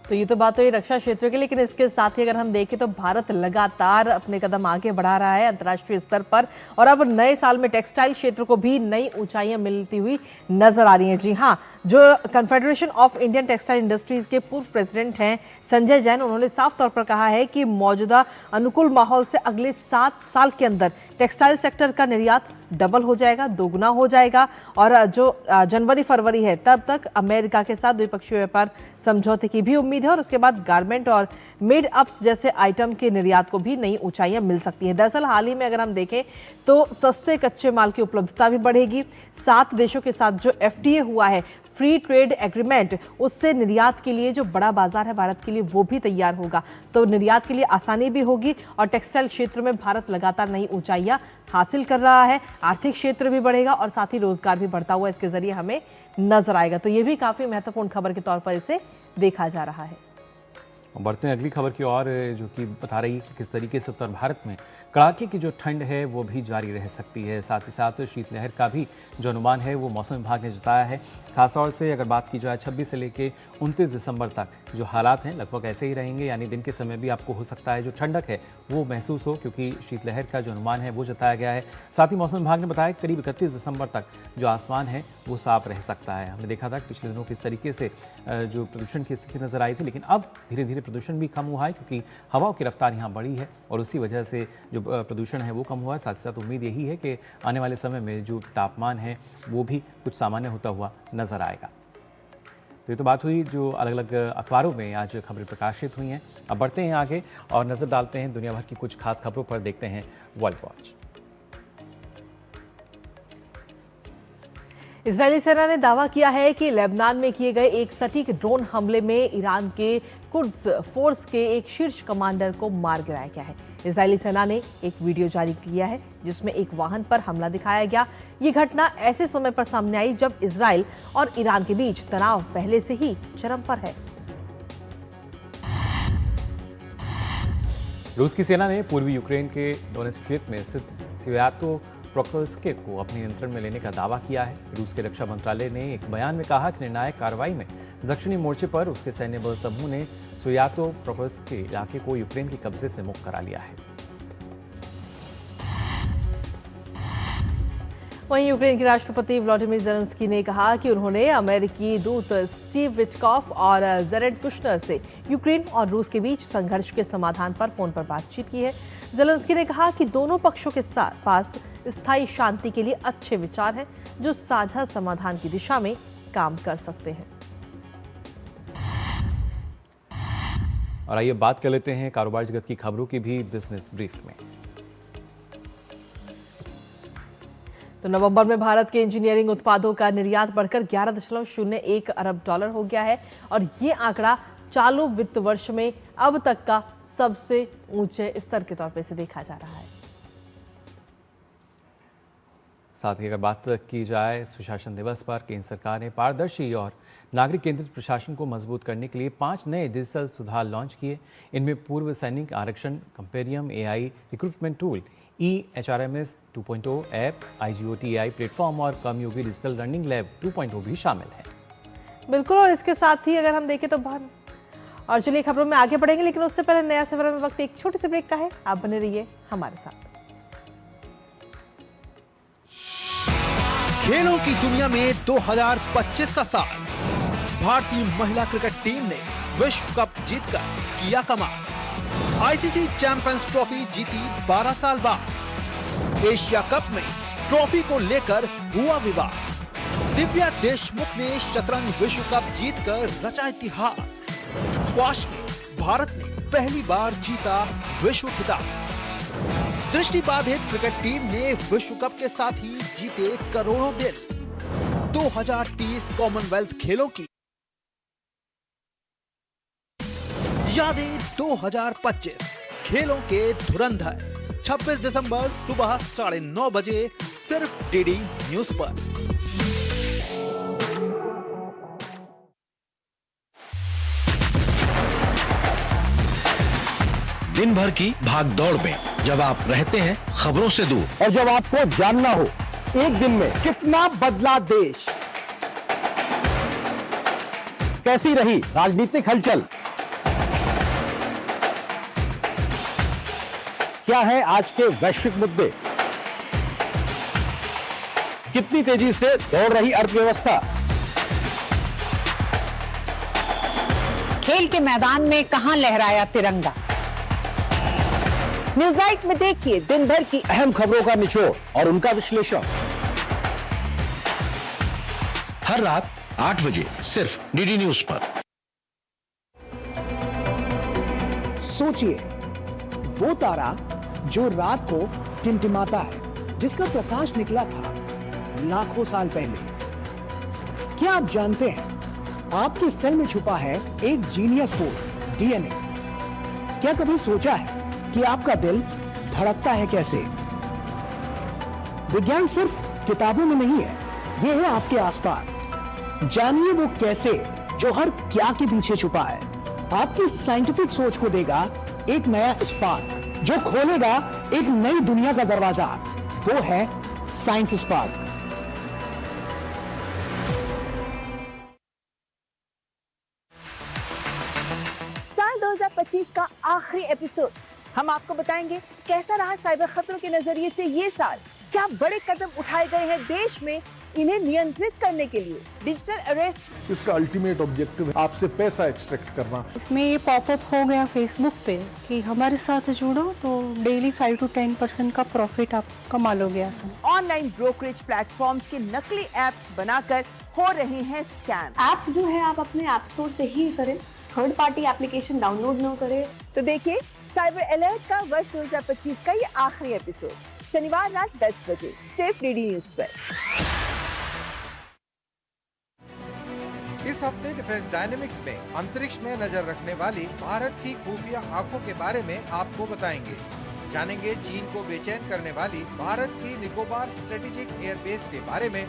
तो ये तो बात हुई रक्षा क्षेत्र की, लेकिन इसके साथ ही अगर हम देखें तो भारत लगातार अपने कदम आगे बढ़ा रहा है अंतर्राष्ट्रीय स्तर पर और अब नए साल में टेक्सटाइल क्षेत्र को भी नई ऊंचाइयां मिलती हुई नजर आ रही हैं। जी हाँ, जो confederation of Indian textile industries के पूर्व प्रेसिडेंट हैं संजय जैन, उन्होंने साफ तौर पर कहा है कि मौजूदा अनुकूल माहौल से अगले 7 साल के अंदर टेक्सटाइल सेक्टर का निर्यात डबल हो जाएगा, दोगुना हो जाएगा और जो जनवरी फरवरी है तब तक अमेरिका के साथ द्विपक्षीय व्यापार समझौते की भी उम्मीद है और उसके बाद गारमेंट और मेड अप्स जैसे आइटम के निर्यात को भी नई ऊंचाइयां मिल सकती हैं। दरअसल हाल ही में अगर हम देखें तो सस्ते कच्चे माल की उपलब्धता भी बढ़ेगी। 7 देशों के साथ जो FTA हुआ है, फ्री ट्रेड एग्रीमेंट, उससे निर्यात के लिए जो बड़ा बाजार है भारत के लिए वो भी तैयार होगा, तो निर्यात के लिए आसानी भी होगी और टेक्सटाइल क्षेत्र में भारत लगातार नई ऊंचाइयां हासिल कर रहा है। आर्थिक क्षेत्र भी बढ़ेगा और साथ ही रोजगार भी बढ़ता हुआ इसके जरिए हमें नजर आएगा। तो ये भी काफी महत्वपूर्ण खबर के तौर पर इसे देखा जा रहा है। बढ़ते हैं अगली खबर की ओर, जो कि बता रही है कि किस तरीके से उत्तर भारत में कड़ाके की जो ठंड है वो भी जारी रह सकती है। साथ ही साथ शीतलहर का भी जो अनुमान है वो मौसम विभाग ने जताया है। खासतौर से अगर बात की जाए 26 से लेकर 29 दिसंबर तक जो हालात हैं लगभग ऐसे ही रहेंगे, यानी दिन के समय भी आपको हो सकता है जो ठंडक है वो महसूस हो, क्योंकि शीतलहर का जो अनुमान है वो जताया गया है। साथ ही मौसम विभाग ने बताया कि करीब 31 दिसंबर तक जो आसमान है वो साफ रह सकता है। हमने देखा था कि पिछले दिनों किस तरीके से जो प्रदूषण की स्थिति नजर आई थी, लेकिन अब धीरे धीरे प्रदूषण भी कम हुआ है, क्योंकि हवाओं की रफ्तार यहाँ बढ़ी है और उसी वजह से जो प्रदूषण है वो कम हुआ है। साथ ही साथ उम्मीद यही है कि आने वाले समय में जो तापमान है वो भी कुछ सामान्य होता हुआ नजर आएगा। तो ये तो बात हुई जो अलग अलग अखबारों में आज खबरें प्रकाशित हुई हैं। अब बढ़ते हैं आगे और नजर डालते हैं दुनिया भर की कुछ खास खबरों पर। देखते हैं वर्ल्ड वॉच। इजरायली सेना ने दावा किया है कि लेबनान में किए गए एक सटीक ड्रोन हमले में ईरान के कुड्स फोर्स के एक शीर्ष कमांडर को मार गिराया गया है। इजरायली सेना ने एक वीडियो जारी किया है जिसमें एक वाहन पर हमला दिखाया गया। ये घटना ऐसे समय पर सामने आई जब इजरायल और ईरान के बीच तनाव पहले से ही चरम पर है। रूस की सेना ने पूर्वी यूक्रेन के डोनेट्स्क क्षेत्र में स्थित स्वियातो प्रोक्रोव्स्की को अपने नियंत्रण में लेने का दावा किया है। रूस के रक्षा मंत्रालय ने एक बयान में कहा कि निर्णायक कार्रवाई में दक्षिणी मोर्चे पर उसके सैन्य बल समूह ने स्वियातो प्रोक्रोव्स्की इलाके को यूक्रेन के कब्जे से मुक्त करा लिया है। वहीं यूक्रेन के राष्ट्रपति व्लादिमीर ज़ेलेंस्की ने कहा कि उन्होंने अमेरिकी दूत स्टीव विटकॉफ और जेरेड कुशनर से यूक्रेन और रूस के बीच संघर्ष के समाधान पर फोन पर बातचीत की है। ज़ेलेंस्की ने कहा कि दोनों पक्षों के पास स्थायी शांति के लिए अच्छे विचार हैं जो साझा समाधान की दिशा में काम कर सकते हैं। और आइए बात कर लेते हैं कारोबार जगत की खबरों की भी बिजनेस ब्रीफ में। तो नवंबर में भारत के इंजीनियरिंग उत्पादों का निर्यात बढ़कर 11.01 अरब डॉलर हो गया है और ये आंकड़ा चालू वित्त वर्ष में अब तक का सबसे ऊंचे स्तर के तौर पर इसे देखा जा रहा है। साथ ही अगर बात की जाए सुशासन दिवस पर, केंद्र सरकार ने पारदर्शी और नागरिक केंद्रित प्रशासन को मजबूत करने के लिए 5 नए डिजिटल सुधार लॉन्च किए। इनमें पूर्व सैनिक आरक्षण, कंपेरियम AI recruitment tool, EHRMS 2.0 app, IGOT-AI platform और कर्मयोगी डिजिटल लर्निंग लैब 2.0 भी शामिल है। बिल्कुल, और इसके साथ ही अगर हम देखें तो बहुत और चलिए खबरों में आगे बढ़ेंगे, लेकिन उससे पहले नया सफर में वक्त एक छोटे से ब्रेक का है। आप बने रहिए हमारे साथ। खेलों की दुनिया में 2025 का साल, भारतीय महिला क्रिकेट टीम ने विश्व कप जीतकर किया कमाल। आईसीसी चैंपियंस ट्रॉफी जीती 12 साल बाद। एशिया कप में ट्रॉफी को लेकर हुआ विवाद। दिव्या देशमुख ने शतरंज विश्व कप जीतकर रचा इतिहास। स्क्वॉश में भारत ने पहली बार जीता विश्व खिताब। दृष्टिबाधित क्रिकेट टीम ने विश्व कप के साथ ही जीते करोड़ों दिल। 2030 कॉमनवेल्थ खेलों की यादें 2025 खेलों के धुरंधर 26 दिसंबर सुबह 9:30 बजे सिर्फ डीडी न्यूज पर। दिन भर की भाग दौड़ में जब आप रहते हैं खबरों से दूर और जब आपको जानना हो एक दिन में कितना बदला देश, कैसी रही राजनीतिक हलचल, क्या है आज के वैश्विक मुद्दे, कितनी तेजी से दौड़ रही अर्थव्यवस्था, खेल के मैदान में कहां लहराया तिरंगा। न्यूज नाइट में देखिए दिन भर की अहम खबरों का निचोड़ और उनका विश्लेषण हर रात 8 बजे सिर्फ डीडी न्यूज पर। सोचिए, वो तारा जो रात को टिमटिमाता है, जिसका प्रकाश निकला था लाखों साल पहले। क्या आप जानते हैं आपके सेल में छुपा है एक जीनियस कोड, डीएनए। क्या कभी सोचा है कि आपका दिल धड़कता है कैसे? विज्ञान सिर्फ किताबों में नहीं है, यह है आपके आसपास। जानिए वो कैसे जो हर क्या के पीछे छुपा है। आपकी साइंटिफिक सोच को देगा एक नया स्पार्क जो खोलेगा एक नई दुनिया का दरवाजा। वो है साइंस स्पार्क। साल 2025 का आखिरी एपिसोड, हम आपको बताएंगे कैसा रहा साइबर खतरों के नजरिए से ये साल, क्या बड़े कदम उठाए गए हैं देश में इन्हें नियंत्रित करने के लिए डिजिटल अरेस्ट। इसका अल्टीमेट ऑब्जेक्टिव है आपसे पैसा एक्सट्रैक्ट करना। इसमें ये पॉपअप हो गया फेसबुक पे कि हमारे साथ जुड़ो तो डेली 5 to 10% का प्रॉफिट आप कमा लोगे आसान। ऑनलाइन ब्रोकरेज प्लेटफॉर्म्स के नकली एप्स बनाकर हो रहे हैं स्कैम। ऐप जो है आप अपने ऐप स्टोर से ही करें, थर्ड पार्टी एप्लीकेशन डाउनलोड न करें। तो देखिए साइबर अलर्ट का वर्ष 2025 का ये आखिरी एपिसोड शनिवार रात 10 बजे सिर्फ डीडी न्यूज पर। इस हफ्ते डिफेंस डायनेमिक्स में अंतरिक्ष में नजर रखने वाली भारत की खुफिया आंखों के बारे में आपको बताएंगे। जानेंगे चीन को बेचैन करने वाली भारत की निकोबार स्ट्रेटेजिक एयरबेस के बारे में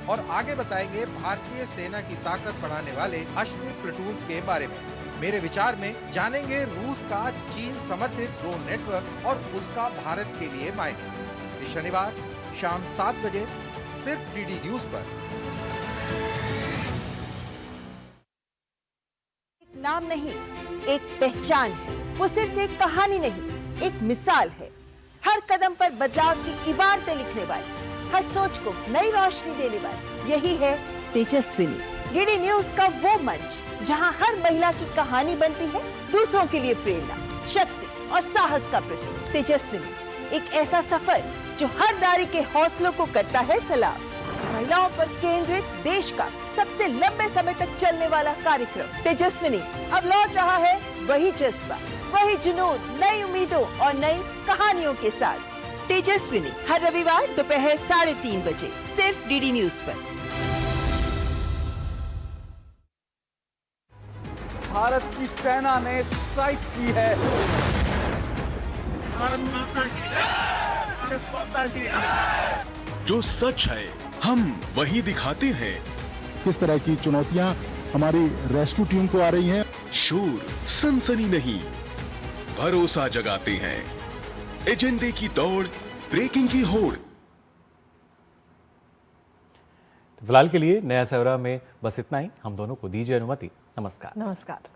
और आगे बताएंगे भारतीय सेना की ताकत बढ़ाने वाले अश्विनी प्लटून्स के बारे में। मेरे विचार में जानेंगे रूस का चीन समर्थित ड्रोन नेटवर्क और उसका भारत के लिए मायने। इस शनिवार शाम 7 बजे सिर्फ डीडी न्यूज पर। एक नाम नहीं, एक पहचान है। वो सिर्फ एक कहानी नहीं, एक मिसाल है। हर कदम पर बदलाव की इबारतें लिखने वाली, हर सोच को नई रोशनी देने वाली, यही है तेजस्विनी। डीडी न्यूज का वो मंच जहां हर महिला की कहानी बनती है दूसरों के लिए प्रेरणा, शक्ति और साहस का प्रतीक। तेजस्विनी एक ऐसा सफर जो हर नारी के हौसलों को करता है सलाम। महिलाओं पर केंद्रित देश का सबसे लंबे समय तक चलने वाला कार्यक्रम तेजस्विनी अब लौट रहा है वही जज्बा, वही जुनून, नई उम्मीदों और नई कहानियों के साथ। तेजस्विनी हर रविवार दोपहर 3:30 बजे सिर्फ डीडी न्यूज पर। भारत की सेना ने स्ट्राइक की है। जो सच है हम वही दिखाते हैं। किस तरह की चुनौतियां हमारी रेस्क्यू टीम को आ रही हैं। शूर, सनसनी नहीं, भरोसा जगाते हैं। एजेंडे की दौड़, ब्रेकिंग की होड़। फिलहाल के लिए नया सवेरा में बस इतना ही। हम दोनों को दीजिए अनुमति। नमस्कार। नमस्कार।